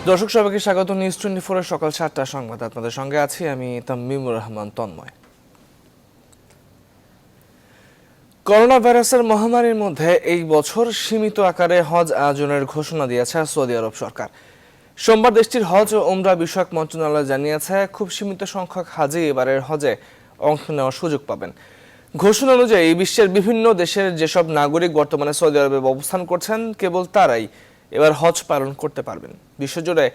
দর্শক সবাইকে স্বাগত নিউজ 24 সকাল 7টার সংবাদ আপনাদের সঙ্গে আছি আমি তামিমুর রহমান তন্ময়। করোনা ভাইরাসের মহামারীর মধ্যে এই বছর সীমিত আকারে হজ আয়োজনের ঘোষণা দিয়েছে সৌদি আরব সরকার। সোমবার দেশটির হজ ও উমরা বিষয়ক মন্ত্রণালয় জানিয়েছে খুব সীমিত সংখ্যক হাজি এবারের হজে অংশ নেওয়ার সুযোগ পাবেন। ঘোষণা অনুযায়ী বিশ্বের বিভিন্ন দেশের যেসব নাগরিক বর্তমানে সৌদি আরবে অবস্থান করছেন কেবল তারাই এবার হজ পালন করতে পারবেন। বিশ্বজুড়ে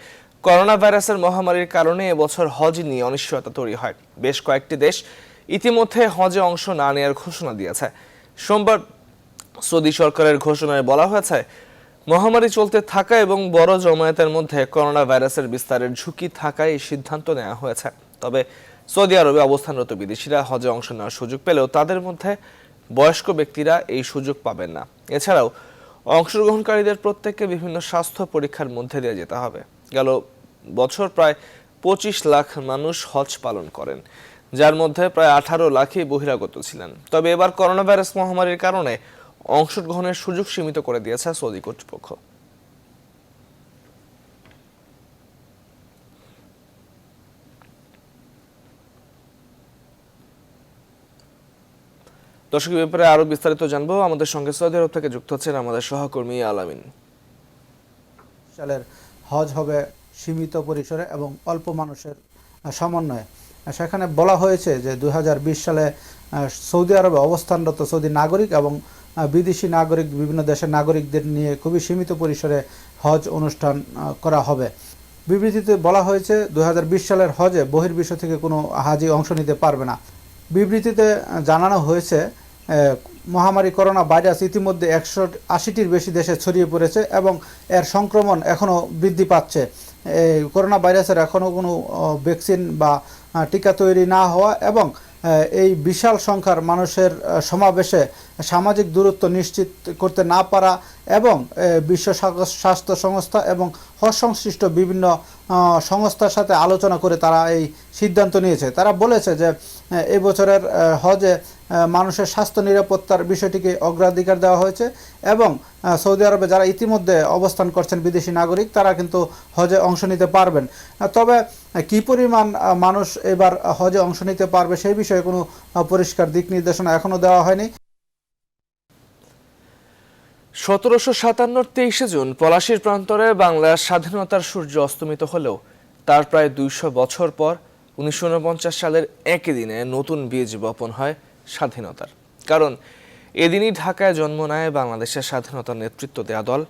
করোনা ভাইরাসের মহামারীর কারণে এবছর হজ নিয়ে অনিশ্চয়তা তৈরি হয়। বেশ কয়েকটি দেশ ইতিমধ্যে হজে অংশ না নেওয়ার ঘোষণা দিয়েছে। সোমবার সৌদি সরকারের ঘোষণায় বলা হয়েছে মহামারী চলতে থাকা এবং বড় জমায়েতের মধ্যে করোনা ভাইরাসের বিস্তারের ঝুঁকি থাকায় এই সিদ্ধান্ত নেওয়া হয়েছে। তবে সৌদি আরবে অবস্থানরত বিদেশিরা হজে অংশ নেওয়ার সুযোগ পেলেও তাদের মধ্যে বয়স্ক ব্যক্তিরা এই সুযোগ পাবেন না। এছাড়াও অংশগ্রহণকারীদের প্রত্যেককে বিভিন্ন স্বাস্থ্য পরীক্ষার মধ্যে দিয়ে যেতে হবে। গেল বছর প্রায় 25 লাখ মানুষ হজ পালন করেন, যার মধ্যে প্রায় 18 লাখই বহিরাগত ছিলেন। তবে এবার করোনা ভাইরাস মহামারীর কারণে অংশগ্রহণের সুযোগ সীমিত করে দিয়েছে সৌদি কর্তৃপক্ষ। দর্শক ব্যাপারে আরো বিস্তারিত জানবো, আমাদের সঙ্গে সৌদি আরব থেকে যুক্ত হচ্ছেন আমাদের সহকর্মী আলামিন। সালের হজ হবে সীমিত পরিসরে এবং অল্প মানুষের সমন্বয়ে। সেখানে বলা হয়েছে যে 2020 সালে সৌদি আরবে অবস্থানরত সৌদি নাগরিক এবং বিদেশি নাগরিক বিভিন্ন দেশের নাগরিকদের নিয়ে খুবই সীমিত পরিসরে হজ অনুষ্ঠান করা হবে। বিবৃতিতে বলা হয়েছে 2020 সালের হজে বহির্বিশ্ব থেকে কোনো হাজি অংশ নিতে পারবে না। বিবৃতিতে জানানো হয়েছে মহামারী করোনা ভাইরাস ইতিমধ্যে 180টির বেশি দেশে ছড়িয়ে পড়েছে এবং এর সংক্রমণ এখনও বৃদ্ধি পাচ্ছে। এই করোনা ভাইরাসের এখনও কোনো ভ্যাকসিন বা টিকা তৈরি না হওয়া এবং এই বিশাল সংখ্যার মানুষের সমাবেশে সামাজিক দূরত্ব নিশ্চিত করতে না পারা এবং বিশ্ব স্বাস্থ্য সংস্থা এবং হজ সংশ্লিষ্ট বিভিন্ন সংস্থার সাথে আলোচনা করে তারা এই সিদ্ধান্ত নিয়েছে। তারা বলেছে যে এই বছরের হজে মানুষের স্বাস্থ্য নিরাপত্তার বিষয়টিকে অগ্রাধিকার দেওয়া হয়েছে এবং সৌদি আরবে যারা ইতিমধ্যে অবস্থান করছেন বিদেশি নাগরিক তারা কিন্তু হজে অংশ নিতে পারবেন। তবে কী পরিমাণ মানুষ এবার হজে অংশ নিতে পারবে সেই বিষয়ে কোনো পরিষ্কার দিক নির্দেশনা এখনও দেওয়া হয়নি। 1757 23 জুন পলাশীর প্রান্তরে বাংলার স্বাধীনতার সূর্য অস্তমিত হলেও তার প্রায় 200 বছর পর 1949 সালের একই দিনে নতুন বীজ বপন হয় স্বাধীনতার। কারণ এদিনই ঢাকায় জন্ম নেয় বাংলাদেশের স্বাধীনতার নেতৃত্ব দেয়া দল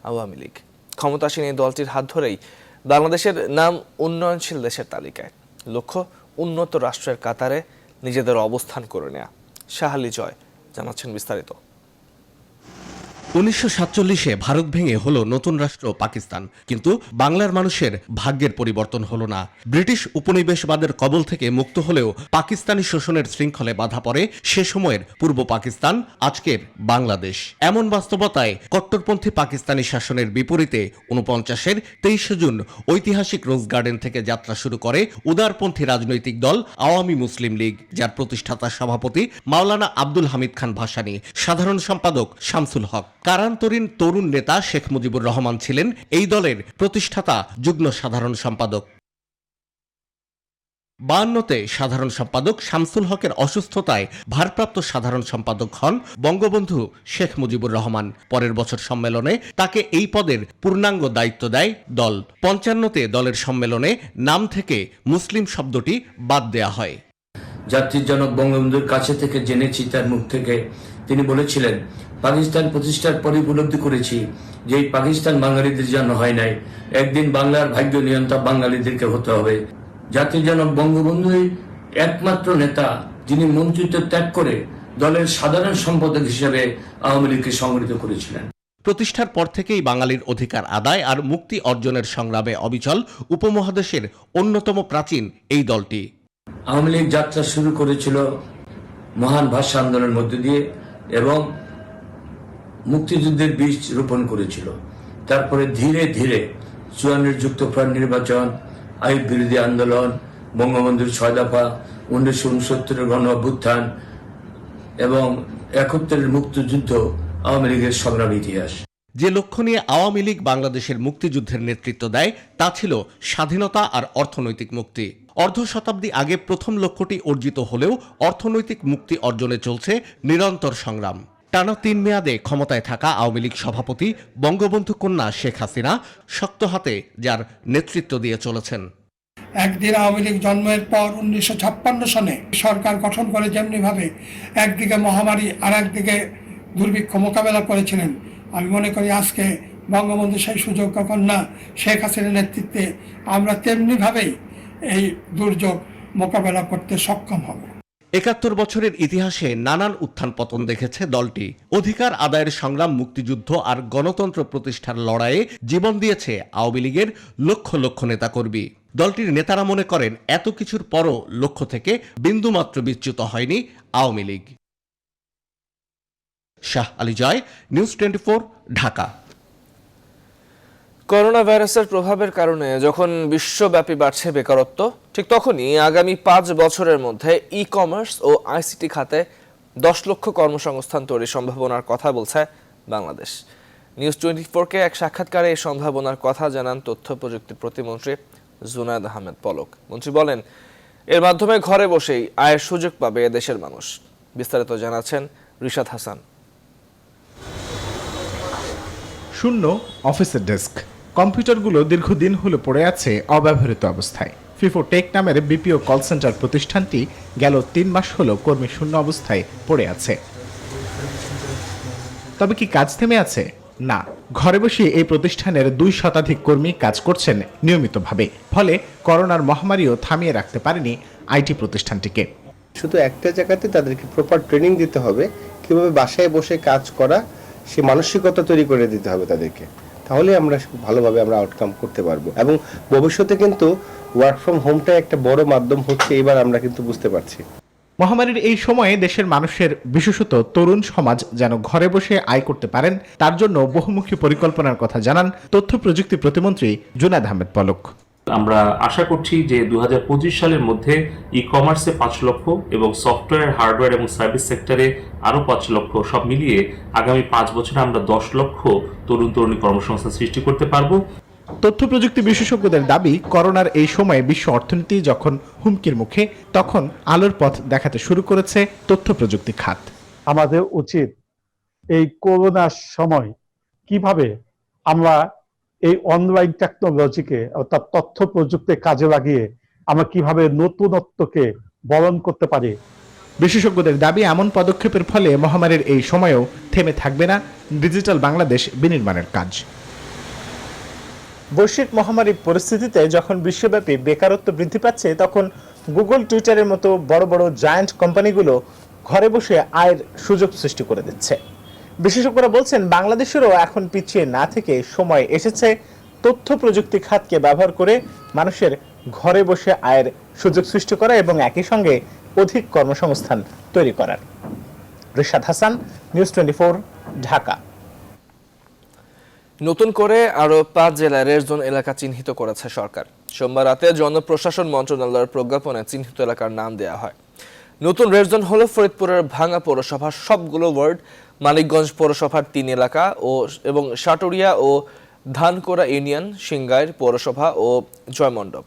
আওয়ামী লীগ। ক্ষমতাসীন এই দলটির হাত ধরেই বাংলাদেশের নাম উন্নয়নশীল দেশের তালিকায়, লক্ষ্য উন্নত রাষ্ট্রের কাতারে নিজেদের অবস্থান করে নেয়া। শাহালি জয় জানাচ্ছেন বিস্তারিত। 1947-এ ভারত ভেঙে হলো নতুন রাষ্ট্র পাকিস্তান, কিন্তু বাংলার মানুষের ভাগ্যের পরিবর্তন হলো না। ব্রিটিশ উপনিবেশবাদের কবল থেকে মুক্ত হলেও পাকিস্তানি শোষণের শৃঙ্খলে বাধা পড়ে সে সময়ের পূর্ব পাকিস্তান, আজকের বাংলাদেশ। এমন বাস্তবতায় কট্টরপন্থী পাকিস্তানি শাসনের বিপরীতে 49-এর 23 জুন ঐতিহাসিক রোজ গার্ডেন থেকে যাত্রা শুরু করে উদারপন্থী রাজনৈতিক দল আওয়ামী মুসলিম লীগ, যার প্রতিষ্ঠাতা সভাপতি মাওলানা আব্দুল হামিদ খান ভাসানী, সাধারণ সম্পাদক শামসুল হক। কারান্তরীণ তরুণ নেতা শেখ মুজিবুর রহমান ছিলেন এই দলের প্রতিষ্ঠাতা যুগ্ম সাধারণ সম্পাদক। 52-তে সাধারণ সম্পাদক শামসুল হকের অসুস্থতায় ভারপ্রাপ্ত সাধারণ সম্পাদক হন বঙ্গবন্ধু শেখ মুজিবুর রহমান। পরের বছর সম্মেলনে তাকে এই পদের পূর্ণাঙ্গ দায়িত্ব দেয় দল। 55-তে দলের সম্মেলনে নাম থেকে মুসলিম শব্দটি বাদ দেয়া হয়। জাতির জনক বঙ্গবন্ধুর কাছে থেকে জেনেছি, তার মুখ থেকে তিনি বলেছিলেন, পাকিস্তান প্রতিষ্ঠার পরে উপলব্ধি করেছি যে এই পাকিস্তান বাঙালিদের জন্য হয় নাই, একদিন বাংলার ভাগ্য নিয়ন্ত্রণ বাঙালিদেরকে হতে হবে। জাতির জনক বঙ্গবন্ধুই একমাত্র নেতা যিনি মন্ত্রিত্ব ত্যাগ করে দলের সাধারণ সম্পাদক হিসেবে আওয়ামী লীগকে সংগঠিত করেছিলেন। প্রতিষ্ঠার পর থেকেই বাঙালির অধিকার আদায় আর মুক্তি অর্জনের সংগ্রামে অবিচল উপমহাদেশের অন্যতম প্রাচীন এই দলটি। আওয়ামী লীগ যাত্রা শুরু করেছিল মহান ভাষা আন্দোলনের মধ্য দিয়ে এবং মুক্তিযুদ্ধের বীজ রোপণ করেছিল। তারপরে ধীরে ধীরে 54 যুক্তফ্রন্ট নির্বাচন, আইন বিরোধী আন্দোলন, বঙ্গবন্ধুর 6 দফা, 1969-এর গণ অভ্যুত্থান এবং 71-এর মুক্তিযুদ্ধ আওয়ামী লীগের সংগ্রাম ইতিহাস। যে লক্ষ্য নিয়ে আওয়ামী লীগ বাংলাদেশের মুক্তিযুদ্ধের নেতৃত্ব দেয় তা ছিল স্বাধীনতা আর অর্থনৈতিক মুক্তি। অর্ধ শতাব্দী আগে প্রথম লক্ষ্যটি অর্জিত হলেও অর্থনৈতিক মুক্তি অর্জনে চলছে নিরন্তর সংগ্রাম। টানা ৩ মেয়াদে ক্ষমতায় থাকা আওয়ামী লীগ সভাপতি বঙ্গবন্ধু কন্যা শেখ হাসিনা শক্ত হাতে যার নেতৃত্ব দিয়ে চলেছেন। একদিন আওয়ামী লীগ জন্মের পর 1956 সনে সরকার গঠন করে যেমনিভাবে একদিকে মহামারী আর একদিকে দুর্ভিক্ষ মোকাবেলা করেছিলেন, আমি মনে করি আজকে বঙ্গবন্ধু সেই সুযোগ্য কন্যা শেখ হাসিনার নেতৃত্বে আমরা তেমনিভাবেই এই দুর্যোগ মোকাবেলা করতে সক্ষম হব। ৭১ বছরের ইতিহাসে নানান উত্থান পতন দেখেছে দলটি। অধিকার আদায়ের সংগ্রাম, মুক্তিযুদ্ধ আর গণতন্ত্র প্রতিষ্ঠার লড়াইয়ে জীবন দিয়েছে আওয়ামী লীগের লক্ষ লক্ষ নেতাকর্মী। দলটির নেতারা মনে করেন এত কিছুর পরও লক্ষ্য থেকে বিন্দুমাত্র বিচ্যুত হয়নি আওয়ামী লীগ। শাহ আলী জয়, নিউজ 24, ঢাকা। করোনা ভাইরাসের প্রভাবের কারণে যখন বিশ্বব্যাপী বাড়ছে বেকারত্ব, ঠিক তখনই আগামী ৫ বছরের মধ্যে ই-কমার্স ও আইসিটি খাতে ১০ লক্ষ কর্মসংস্থান তৈরির সম্ভাবনার কথা বলছে বাংলাদেশ। নিউজ 24-কে এক সাক্ষাৎকারে এই সম্ভাবনার কথা জানান তথ্য প্রযুক্তি প্রতিমন্ত্রী জুনায়েদ আহমেদ পলক। মন্ত্রী বলেন, এর মাধ্যমে ঘরে বসেই আয়ের সুযোগ পাবে দেশের মানুষ। বিস্তারিত জানাচ্ছেন রিশাদ হাসান। শূন্য অফিসের ডেস্ক, কম্পিউটারগুলো দীর্ঘদিন হলো পড়ে আছে অব্যবহৃত অবস্থায়। ফিফো টেক নামের বিপিও কল সেন্টার প্রতিষ্ঠানটি গেল ৩ মাস হলো কর্মী শূন্য অবস্থায় পড়ে আছে। তবে কি কাজ থেমে আছে? না, ঘরে বসে এই প্রতিষ্ঠানের ২ শতাধিক কর্মী কাজ করছেন নিয়মিতভাবে। ফলে করোনার মহামারীও থামিয়ে রাখতে পারেনি আইটি প্রতিষ্ঠানটিকে। শুধু একটা জায়গাতে তাদেরকে প্রপার ট্রেনিং দিতে হবে, কিভাবে বাসায় বসে কাজ করা, সে মানসিকতা তৈরি করে দিতে হবে তাদেরকে। তাহলে আমরা ভালোভাবে আমরা আউটকাম করতে পারবো। এবং ভবিষ্যতে কিন্তু ওয়ার্ক ফ্রম হোমটা একটা বড় মাধ্যম হচ্ছে, এবার আমরা কিন্তু বুঝতে পারছি। মহামারীর এই সময়ে দেশের মানুষের, বিশেষত তরুণ সমাজ যেন ঘরে বসে আয় করতে পারেন, তার জন্য বহুমুখী পরিকল্পনার কথা জানান তথ্য প্রযুক্তি প্রতিমন্ত্রী জুনায়েদ আহমেদ পলক। আমরা আশা করছি যে 2025 সালের মধ্যে ই কমার্সে 5 লক্ষ এবং সফটওয়্যার, হার্ডওয়্যার এবং সার্ভিস সেক্টরে আরও 5 লক্ষ, সব মিলিয়ে আগামী 5 বছরে আমরা 10 লক্ষ তরুণ তরুণী কর্মসংস্থান সৃষ্টি করতে পারবো। তথ্য প্রযুক্তি বিশেষজ্ঞদের দাবি, করোনার এই সময়ে বিশ্ব অর্থনীতি যখন হুমকির মুখে, তখন আলোর পথ দেখাতে শুরু করেছে তথ্য প্রযুক্তি খাত। আমাদের উচিত এই করোনার সময় কিভাবে আমরা এই অনলাইন টেকনোলজিকে অর্থাৎ তথ্য প্রযুক্তি কাজে লাগিয়ে আমরা কিভাবে নতুনত্বকে বরণ করতে পারি। বিশেষজ্ঞদের দাবি, এমন পদক্ষেপের ফলে মহামারীর এই সময়েও থেমে থাকবে না ডিজিটাল বাংলাদেশ বিনির্মাণের কাজ। বৈশ্বিক মহামারীর পরিস্থিতিতে যখন বিশ্বব্যাপী বেকারত্ব বৃদ্ধি পাচ্ছে, তখন গুগল, টুইটারের মতো বড় বড় জায়ান্ট কোম্পানিগুলো ঘরে বসে আয়ের সুযোগ সৃষ্টি করে দিচ্ছে। বিশেষজ্ঞরা বলছেন, বাংলাদেশেরও এখন পিছিয়ে না থেকে সময় এসেছে তথ্য প্রযুক্তি খাতকে ব্যবহার করে মানুষের ঘরে বসে আয়ের সুযোগ সৃষ্টি করা এবং একই সঙ্গে অধিক কর্মসংস্থান তৈরি করার। রিশাদ হাসান, নিউজ 24, ঢাকা। নতুন করে আরো 5 জেলায় রেড জোন এলাকা চিহ্নিত করেছে সরকার। সোমবার রাতে জনপ্রশাসন মন্ত্রণালয়ের প্রজ্ঞাপনে চিহ্নিত এলাকার নাম দেওয়া হয়। নতুন রেড জোন হলো ফরিদপুরের ভাঙ্গা পৌরসভার সবগুলো ওয়ার্ড, মানিকগঞ্জ পৌরসভার 3 এলাকা এবং সাটুরিয়া ও ধানকোরা ইউনিয়ন, সিংগাইর পৌরসভা ও জয়মণ্ডপ।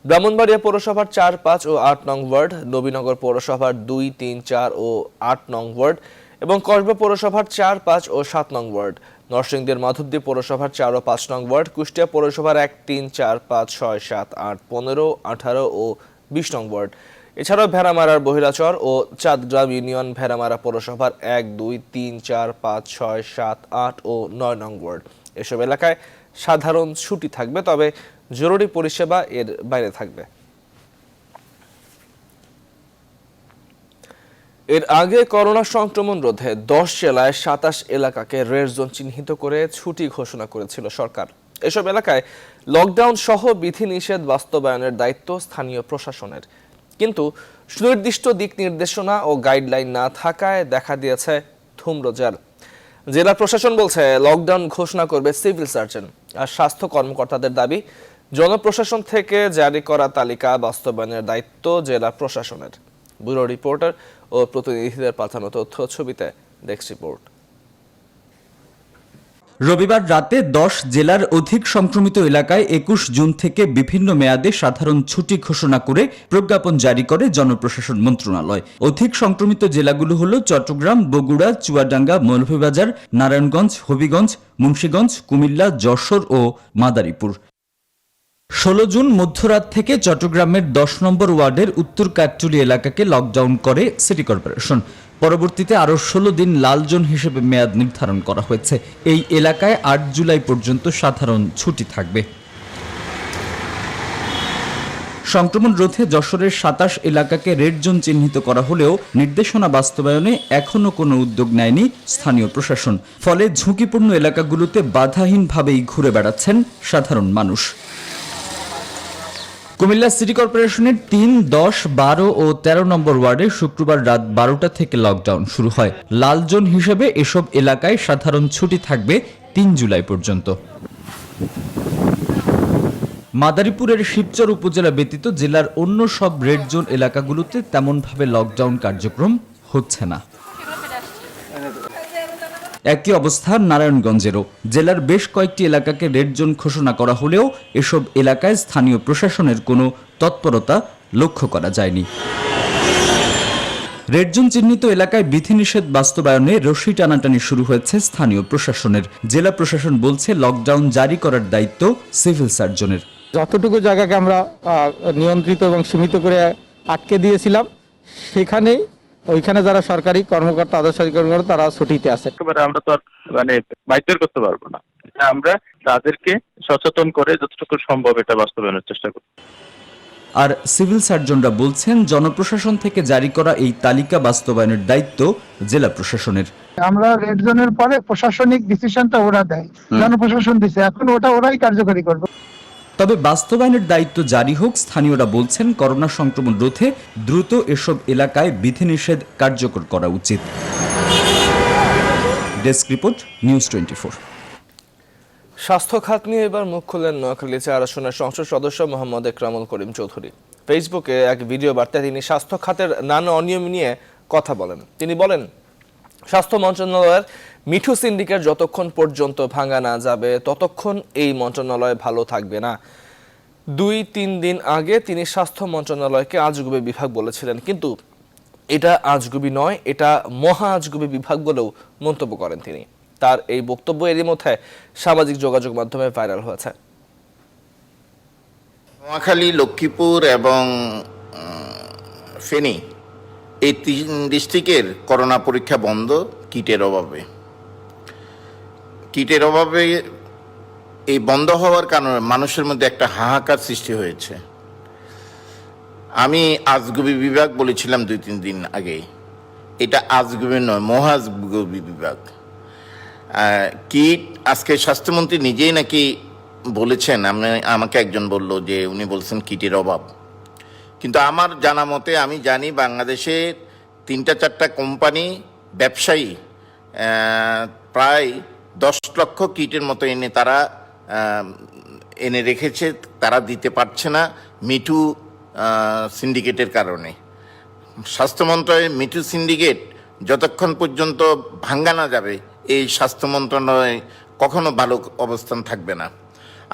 ব্রাহ্মণবাড়িয়া পৌরসভার 4, 5 ও 8 নং ওয়ার্ড, নবীনগর পৌরসভার 2, 3, 4 ও 8 নং ওয়ার্ড এবং কসবা পৌরসভার 4, 5 ও 7 নং ওয়ার্ড। নরসিংদীর মাধবদী পৌরসভার 4 ও 5 নং ওয়ার্ড, কুষ্টিয়া পৌরসভার 1, 3, 4, 5, 6, 7, 8, 15, 18 ও 20 নং ওয়ার্ড। এছাড়াও ভেড়ামারার বহিরাচর ও চাঁদগ্রাম ইউনিয়ন ভেড়ামারা পৌরসভার 1, 2, 3, 4, 5, 6, 7, 8 ও 9 নং ওয়ার্ড। এসব এলাকায় সাধারণ ছুটি থাকবে, তবে জরুরি পরিষেবা এর বাইরে থাকবে। এর আগে করোনা সংক্রমণ রোধে 10 জেলায় 27 এলাকাকে রেড জোন চিহ্নিত করে ছুটি ঘোষণা করেছিল সরকার। এসব এলাকায় লকডাউন সহ বিধিনিষেধ বাস্তবায়নের দায়িত্ব স্থানীয় প্রশাসনের, কিন্তু সুনির্দিষ্ট দিক নির্দেশনা ও গাইডলাইন না থাকায় দেখা দিয়েছে ধূম্রজাল। জেলা প্রশাসন বলছে, লকডাউন ঘোষণা করবে সিভিল সার্জন। আর স্বাস্থ্য কর্মকর্তাদের দাবি, জনপ্রশাসন থেকে জারি করা তালিকা বাস্তবায়নের দায়িত্ব জেলা প্রশাসনের। ব্যুরো রিপোর্টার ও প্রতিনিধিদের পাঠানো তথ্য ছবিতে ডেস্ক রিপোর্ট। রবিবার রাতে 10 জেলার অধিক সংক্রমিত এলাকায় 21 জুন থেকে বিভিন্ন মেয়াদে সাধারণ ছুটি ঘোষণা করে প্রজ্ঞাপন জারি করে জনপ্রশাসন মন্ত্রণালয়। অধিক সংক্রমিত জেলাগুলো হলো চট্টগ্রাম, বগুড়া, চুয়াডাঙ্গা, মৌলভীবাজার, নারায়ণগঞ্জ, হবিগঞ্জ, মুন্সিগঞ্জ, কুমিল্লা, যশোর ও মাদারীপুর। 16 জুন মধ্যরাত থেকে চট্টগ্রামের 10 নম্বর ওয়ার্ডের উত্তর কাকটুলি এলাকাকে লকডাউন করে সিটি কর্পোরেশন। পরবর্তীতে আরও 16 দিন লাল জোন হিসেবে মেয়াদ নির্ধারণ করা হয়েছে। এই এলাকায় 8 জুলাই পর্যন্ত সাধারণ ছুটি থাকবে। সংক্রমণ রোধে যশোরের 27 এলাকাকে রেড জোন চিহ্নিত করা হলেও নির্দেশনা বাস্তবায়নে এখনও কোনো উদ্যোগ নেয়নি স্থানীয় প্রশাসন। ফলে ঝুঁকিপূর্ণ এলাকাগুলোতে বাধাহীনভাবেই ঘুরে বেড়াচ্ছেন সাধারণ মানুষ। কুমিল্লা সিটি কর্পোরেশনের 3, 10, 12 ও 13 নম্বর ওয়ার্ডে শুক্রবার রাত 12টা থেকে লকডাউন শুরু হয়। লাল জোন হিসেবে এসব এলাকায় সাধারণ ছুটি থাকবে 3 জুলাই পর্যন্ত। মাদারীপুরের শিবচর উপজেলা ব্যতীত জেলার অন্য সব রেড জোন এলাকাগুলোতে তেমনভাবে লকডাউন কার্যক্রম হচ্ছে না। একই অবস্থা নারায়ণগঞ্জেরও। জেলার বেশ কয়েকটি এলাকাকে রেড জোন ঘোষণা করা হলেও এসব এলাকায় স্থানীয় প্রশাসনের কোনো তৎপরতা লক্ষ্য করা যায়নি। রেড জোন চিহ্নিত এলাকায় বিধিনিষেধ বাস্তবায়নে রশি টানাটানি শুরু হয়েছে স্থানীয় প্রশাসনের। জেলা প্রশাসন বলছে লকডাউন জারি করার দায়িত্ব সিভিল সার্জনের। যতটুকু জায়গাকে আমরা নিয়ন্ত্রিত এবং সীমিত করে আটকে দিয়েছিলাম, সেখানেই ওইখানে যারা সরকারি কর্মকর্তা, আধা সরকারি কর্মকর্তা, তারা ছুটিতে আছে। আমরা তো বাইর করতে পারবো না। আমরা তাদেরকে সচেতন করে যতটুকু সম্ভব এটা বাস্তবায়নের চেষ্টা করব। আর সিভিল সার্জনরা বলছেন জনপ্রশাসন থেকে জারি করা এই তালিকা বাস্তবায়নের দায়িত্ব জেলা প্রশাসনের। আমরা রেড জোনের পরে প্রশাসনিক ডিসিশনটা ওরা দেয়, জনপ্রশাসন দিছে, এখন ওটা ওরাই কার্যকরী করবে। তবে বাস্তবায়নের দায়িত্ব জারি হোক, স্থানীয়রা বলছেন করোনা সংক্রমণ রোধে দ্রুত এসব এলাকায় বিধিনিষেধ কার্যকর করা উচিত। Desk report, news 24। স্বাস্থ্য খাত নিয়ে এবার মুখ খুললেন নোয়াখালী 4 আসনের সংসদ সদস্য মোহাম্মদ একরামুল করিম চৌধুরী। ফেসবুকে এক ভিডিও বার্তায় তিনি স্বাস্থ্য খাতের নানা অনিয়ম নিয়ে কথা বলেন। তিনি বলেন, স্বাস্থ্য মন্ত্রণালয়ের মিঠু সিন্ডিকেট যতক্ষণ পর্যন্ত ভাঙা না যাবে ততক্ষণ এই মন্ত্রণালয় ভালো থাকবে না। 2-3 দিন আগে তিনি স্বাস্থ্য মন্ত্রণালয়কে আজগুবি বিভাগ বলেছিলেন, কিন্তু এটা আজগুবি নয়, এটা মহা আজগুবি বিভাগ বলেও মন্তব্য করেন তিনি। তার এই বক্তব্য এরই মধ্যে সামাজিক যোগাযোগ মাধ্যমে ভাইরাল হয়েছে। নোয়াখালী, লক্ষ্মীপুর এবং ফেনী এই 3 ডিস্ট্রিক্টের করোনা পরীক্ষা বন্ধ কিটের অভাবে। এই বন্ধ হওয়ার কারণে মানুষের মধ্যে একটা হাহাকার সৃষ্টি হয়েছে। আমি আজগুবি বিভাগ বলেছিলাম 2-3 দিন আগে, এটা আজগুবি নয়, মহা আজগুবি বিভাগ। কিট আজকে স্বাস্থ্যমন্ত্রী নিজেই নাকি বলেছেন, আমাকে একজন বলল যে উনি বলছেন কিটের অভাব। কিন্তু আমার জানা মতে, আমি জানি বাংলাদেশে 3-4টা কোম্পানি, ব্যবসায়ী প্রায় 10 লক্ষ কিটের মতো এনে রেখেছে, তারা দিতে পারছে না মিঠু সিন্ডিকেটের কারণে। স্বাস্থ্য মন্ত্রণালয়ের মিঠু সিন্ডিকেট যতক্ষণ পর্যন্ত ভাঙ্গা না যাবে, এই স্বাস্থ্য মন্ত্রণালয় কখনো ভালো অবস্থান থাকবে না।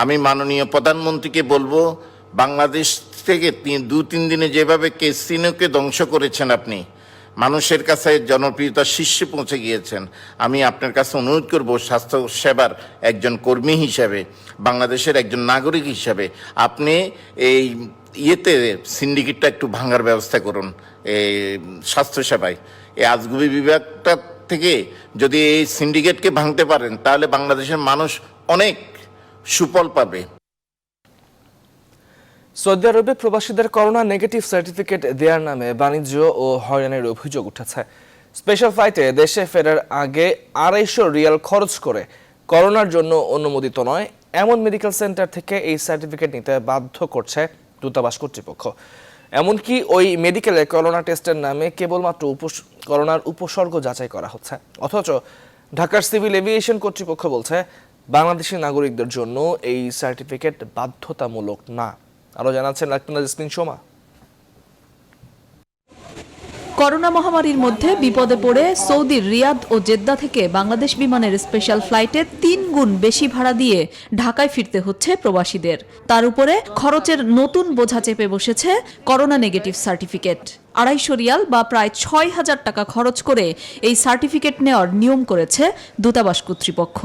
আমি মাননীয় প্রধানমন্ত্রীকে বলবো, বাংলাদেশ থেকে 2-3 দিনে যেভাবে ক্যাসিনোকে ধ্বংস করেছেন আপনি, মানুষের কাছে জনপ্রিয়তার শীর্ষে পৌঁছে গিয়েছেন। আমি আপনার কাছে অনুরোধ করব, স্বাস্থ্য সেবার একজন কর্মী হিসাবে, বাংলাদেশের একজন নাগরিক হিসাবে, আপনি এই সিন্ডিকেটটা একটু ভাঙার ব্যবস্থা করুন। এই স্বাস্থ্য সেবায় এই আজগুবি বিভাগটা থেকে যদি এই সিন্ডিকেটকে ভাঙতে পারেন, তাহলে বাংলাদেশের মানুষ অনেক সুফল পাবে। সৌদি আরবে প্রবাসীদের করোনা নেগেটিভ সার্টিফিকেট দেওয়ার নামে বাণিজ্য ও হয়রানির অভিযোগ উঠেছে। স্পেশাল ফ্লাইটে দেশে ফেরার আগে 250 রিয়াল খরচ করে করোনার জন্য অনুমোদিত নয় এমন মেডিকেল সেন্টার থেকে এই সার্টিফিকেট নিতে বাধ্য করছে দূতাবাস কর্তৃপক্ষ। এমনকি ওই মেডিকেলে করোনা টেস্টের নামে কেবলমাত্র করোনার উপসর্গ যাচাই করা হচ্ছে। অথচ ঢাকার সিভিল এভিয়েশন কর্তৃপক্ষ বলছে বাংলাদেশি নাগরিকদের জন্য এই সার্টিফিকেট বাধ্যতামূলক না। আরো জানাচ্ছেন লাকমিনা জেসমিন সোমা। করোনা মহামারীর মধ্যে বিপদে পড়ে সৌদির রিয়াদ ও জেদ্দা থেকে বাংলাদেশ বিমানের স্পেশাল ফ্লাইটে 3 গুণ বেশি ভাড়া দিয়ে ঢাকায় ফিরতে হচ্ছে প্রবাসীদের। তার উপরে খরচের নতুন বোঝা চেপে বসেছে করোনা নেগেটিভ সার্টিফিকেট। 250 রিয়াল বা প্রায় 6,000 টাকা খরচ করে এই সার্টিফিকেট নেওয়ার নিয়ম করেছে দূতাবাস কর্তৃপক্ষ।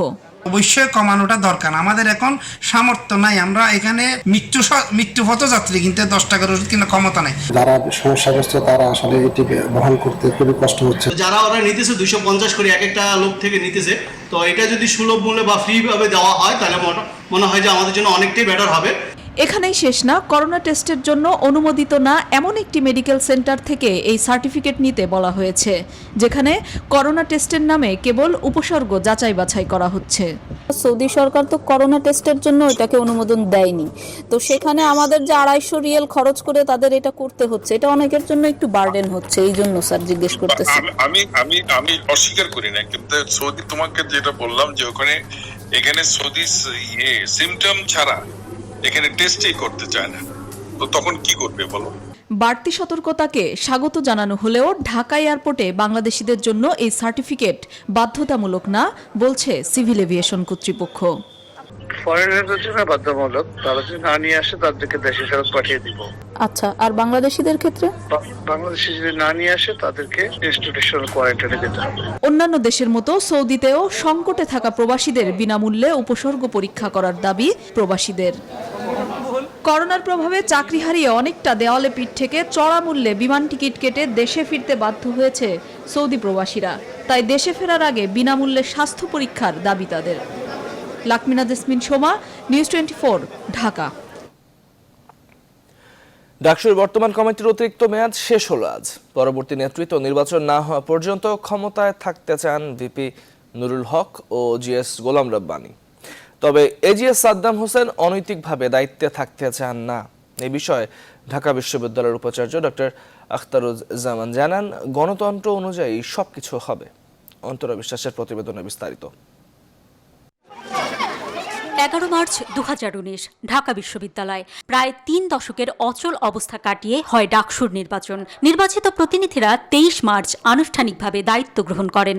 অবশ্যই কমানোটা দরকার। আমাদের এখন সামর্থ্য নাই, আমরা এখানে মৃত্যু পথযাত্রী, কিন্তু 10 টাকার ওষুধ কিনা ক্ষমতা নাই। যারা সমস্যাগ্রস্ত তারা আসলে এটি বহন করতে খুবই কষ্ট হচ্ছে। যারা ওরা নিতেছে 250 করে এক একটা লোক থেকে নিতেছে, তো এটা যদি সুলভ মূল্যে বা ফ্রি ভাবে দেওয়া হয় তাহলে মনে হয় যে আমাদের জন্য অনেকটাই বেটার হবে। এখানেই শেষ না, করোনা টেস্টের জন্য অনুমোদিত না এমন একটি মেডিকেল সেন্টার থেকে এই সার্টিফিকেট নিতে বলা হয়েছে, যেখানে করোনা টেস্টের নামে কেবল উপসর্গ যাচাই বাছাই করা হচ্ছে। সৌদি সরকার তো করোনা টেস্টের জন্য এটাকে অনুমোদন দেয়নি, তো সেখানে আমাদের যে 250 রিয়াল খরচ করে তাদের এটা করতে হচ্ছে, এটা অনেকের জন্য একটু বার্ডেন হচ্ছে। এই জন্য স্যার জিজ্ঞেস করতেছি। আমি অস্বীকার করি না, কিন্তু সৌদি তোমাকে যেটা বললাম যে এখানে সৌদি সিমটম ছাড়া এখানে টেস্টই করতে চায় না, তো তখন কি করবে বলো? বাড়তি সতর্কতাকে স্বাগত জানানো হলেও ঢাকা এয়ারপোর্টে বাংলাদেশিদের জন্য এই সার্টিফিকেট বাধ্যতামূলক না বলছে সিভিল এভিয়েশন কর্তৃপক্ষ। ফরেনারদের জন্য বাধ্যতামূলক, তারা যদি না নিয়ে আসে তাদেরকে দেশে ফেরত পাঠিয়ে দিব। আচ্ছা, আর বাংলাদেশিদের ক্ষেত্রে? বাংলাদেশি যদি না নিয়ে আসে তাদেরকে ইনস্টিটিউশনাল কোয়ারেন্টাইনে দিতে হবে। অন্যান্য দেশের মতো সৌদিতেও সংকটে থাকা প্রবাসীদের বিনামূল্যে উপসর্গ পরীক্ষা করার দাবি প্রবাসীদের। করোনার প্রভাবে চাকরি হারিয়ে অনেকটা দেওয়ালে পিঠ থেকে চড়া মূল্যে বিমান টিকিট কেটে দেশে ফিরতে বাধ্য হয়েছে সৌদি প্রবাসীরা। তাই দেশে ফেরার আগে বিনামূল্যে স্বাস্থ্য পরীক্ষার দাবি তাদের। লাকমিনা জেসমিন সোমা, নিউজ 24, ঢাকা। ডাকসুর বর্তমান কমিটির অতিরিক্ত মেয়াদ শেষ হলো আজ। পরবর্তী নেতৃত্ব নির্বাচন না হওয়া পর্যন্ত ক্ষমতায় থাকতে চান ভিপি নুরুল হক ও জিএস গোলাম রব্বানী। তবে এজিএস সাদ্দাম হোসেন অনৈতিকভাবে দায়িত্বে থাকতে চান না। এই বিষয়ে ঢাকা বিশ্ববিদ্যালয়ের উপাচার্য ডক্টর আখতারুজ্জামান জানান, গণতন্ত্র অনুযায়ী সবকিছু হবে। অন্তরা বিশ্বাসের প্রতিবেদনে বিস্তারিত। 11 মার্চ 2019 ঢাকা বিশ্ববিদ্যালয়। প্রায় 3 দশকের অচল অবস্থা কাটিয়ে হয় ডাকসুর নির্বাচন। নির্বাচিত প্রতিনিধিরা 23 মার্চ আনুষ্ঠানিকভাবে দায়িত্ব গ্রহণ করেন।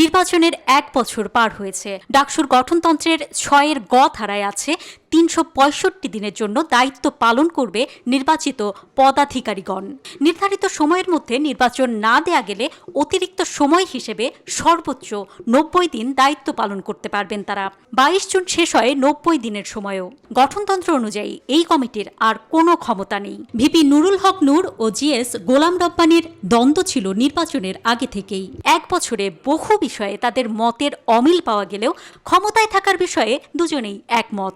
নির্বাচনের 1 বছর পার হয়েছে। ডাকসুর গঠনতন্ত্রের 6 গ ধারায় আছে 365 দিনের জন্য দায়িত্ব পালন করবে নির্বাচিত পদাধিকারীগণ। নির্ধারিত সময়ের মধ্যে নির্বাচন না দেয়া গেলে অতিরিক্ত সময় হিসেবে সর্বোচ্চ 90 দিন দায়িত্ব পালন করতে পারবেন তারা। 22 জুন শেষ হয় 90 দিনের সময়ও। গঠনতন্ত্র অনুযায়ী এই কমিটির আর কোনো ক্ষমতা নেই। ভিপি নুরুল হক নূর ও জিএস গোলাম রব্বানীর দ্বন্দ্ব ছিল নির্বাচনের আগে থেকেই। 1 বছরে বহু বিষয়ে তাদের মতের অমিল পাওয়া গেলেও ক্ষমতায় থাকার বিষয়ে দুজনেই একমত।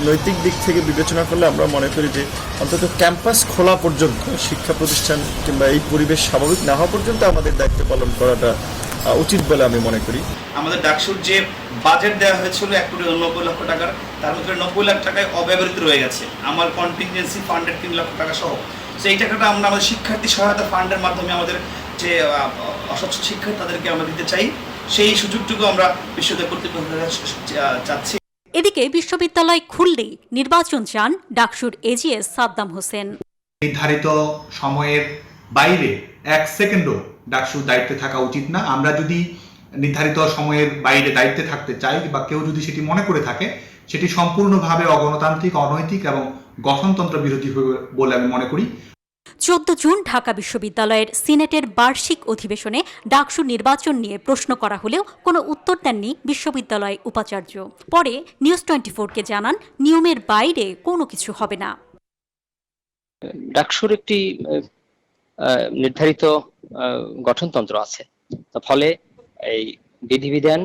নৈতিক দিক থেকে বিবেচনা করলে আমরা মনে করি যে অন্তত ক্যাম্পাস খোলা পর্যন্ত, শিক্ষা প্রতিষ্ঠান কিংবা এই পরিবেশ স্বাভাবিক না হওয়া পর্যন্ত আমাদের দায়িত্ব পালন করাটা উচিত বলে আমি মনে করি। আমাদের ডাকসুর যে বাজেট দেওয়া হয়েছিল 1,90 লক্ষ টাকার, তার মধ্যে 90 লাখ টাকায় অব্যবহৃত রয়ে গেছে, আমার কন্টিনজেন্সি ফান্ডের 3 লক্ষ টাকা সহ। তো এই টাকাটা আমরা আমাদের শিক্ষার্থী সহায়তা ফান্ডের মাধ্যমে আমাদের যে অসচ্ছল শিক্ষার্থী তাদেরকে আমরা দিতে চাই, সেই সুযোগটুকু আমরা বিশ্ববিদ্যালয় কর্তৃপক্ষের চাচ্ছি। এদিকে বিশ্ববিদ্যালয় খুললেই নির্বাচন চান ডাকসুর এজিএস সাদ্দাম হোসেন। নির্ধারিত সময়ের বাইরে 1 সেকেন্ডও ডাকসুর দায়িত্বে থাকা উচিত না। আমরা যদি নির্ধারিত সময়ের বাইরে দায়িত্বে থাকতে চাই বা কেউ যদি সেটি মনে করে থাকে, সেটি সম্পূর্ণভাবে অগণতান্ত্রিক, অনৈতিক এবং গঠনতন্ত্র বিরোধী বলে আমি মনে করি। 14 জুন ঢাকা বিশ্ববিদ্যালয়ের সিনেটের বার্ষিক অধিবেশনে ডাকসু নির্বাচন নিয়ে প্রশ্ন করা হলেও কোনো উত্তর দেননি বিশ্ববিদ্যালয় উপাচার্য। পরে নিউজ 24-কে জানান, নিয়মের বাইরে কোনো কিছু হবে না। ডাকসুর একটি নির্ধারিত গঠনতন্ত্র আছে, ফলে এই বিধিবিধান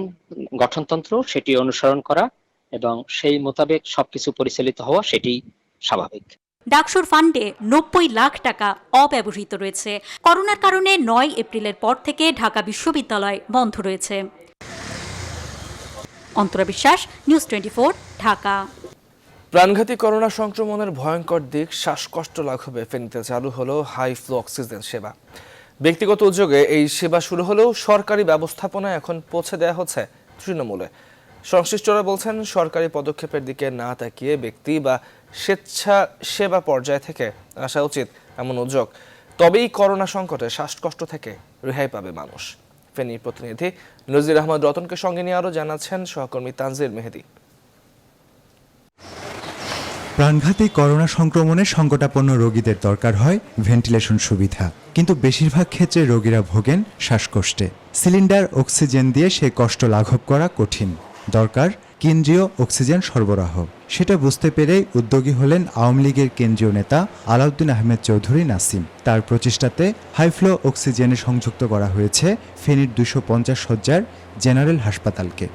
গঠনতন্ত্র সেটি অনুসরণ করা এবং সেই মোতাবেক সবকিছু পরিচালিত হওয়া সেটি স্বাভাবিক। ডাকসুর ফান্ডে 90 লাখ টাকা অব্যবহৃত রয়েছে। করোনার কারণে 9 এপ্রিলের পর থেকে ঢাকা বিশ্ববিদ্যালয় বন্ধ রয়েছে। অন্তরা বিশ্বাস, নিউজ 24, ঢাকা। প্রাণঘাতী করোনা সংক্রমণের ভয়ঙ্কর দিক শ্বাসকষ্ট লাঘবে ফেনীতে চালু হলো হাই ফ্লো অক্সিজেন সেবা। ব্যক্তিগত উদ্যোগে এই সেবা শুরু হলেও সরকারি ব্যবস্থাপনায় এখন পৌঁছে দেওয়া হচ্ছে তৃণমূলে। সংশ্লিষ্টরা বলছেন, সরকারি পদক্ষেপের দিকে না তাকিয়ে ব্যক্তি বা স্বেচ্ছা সেবা পর্যায় থেকে আসা উচিত এমন উদ্যোগ। তবেই করোনা সংকটে শ্বাসকষ্ট থেকে রেহাই পাবে মানুষ। ফেনীর প্রতিনিধি নজির আহমদ রতনকে সঙ্গে নিয়ে আরও জানাচ্ছেন সহকর্মী তানজির মেহেদি। প্রাণঘাতী করোনা সংক্রমণে সংকটাপন্ন রোগীদের দরকার হয় ভেন্টিলেশন সুবিধা, কিন্তু বেশিরভাগ ক্ষেত্রে রোগীরা ভোগেন শ্বাসকষ্টে। সিলিন্ডার অক্সিজেন দিয়ে সেই কষ্ট লাঘব করা কঠিন, দরকার কেন্দ্রীয় অক্সিজেন সরবরাহ। সেটা বুঝতে পেরেই উদ্যোগী হলেন আওয়ামী লীগের কেন্দ্রীয় নেতা আলাউদ্দিন আহমেদ চৌধুরী নাসিম। তার প্রচেষ্টাতে হাইফ্লো অক্সিজেনে সংযুক্ত করা হয়েছে ফেনীর 250 শয্যার জেনারেল হাসপাতালকে।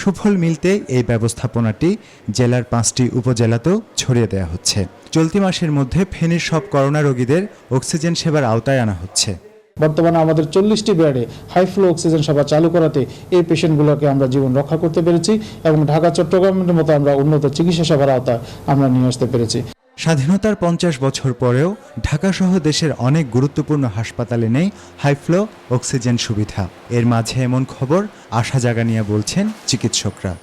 সুফল মিলতে এই ব্যবস্থাপনাটি জেলার 5টি উপজেলাতেও ছড়িয়ে দেওয়া হচ্ছে। চলতি মাসের মধ্যে ফেনীর সব করোনা রোগীদের অক্সিজেন সেবার আওতায় আনা হচ্ছে। বর্তমানে আমাদের 40টি বেডে হাইফ্লো অক্সিজেন সেবা চালু করাতে এই পেশেন্টগুলোকে আমরা জীবন রক্ষা করতে পেরেছি এবং ঢাকা চট্টগ্রামের মতো আমরা উন্নত চিকিৎসা সেবার আওতায় আমরা নিয়ে আসতে পেরেছি। স্বাধীনতার 50 বছর পরেও ঢাকাসহ দেশের অনেক গুরুত্বপূর্ণ হাসপাতালে নেই হাইফ্লো অক্সিজেন সুবিধা। এর মাঝে এমন খবর আশা জাগা নিয়ে বলছেন চিকিৎসকরা।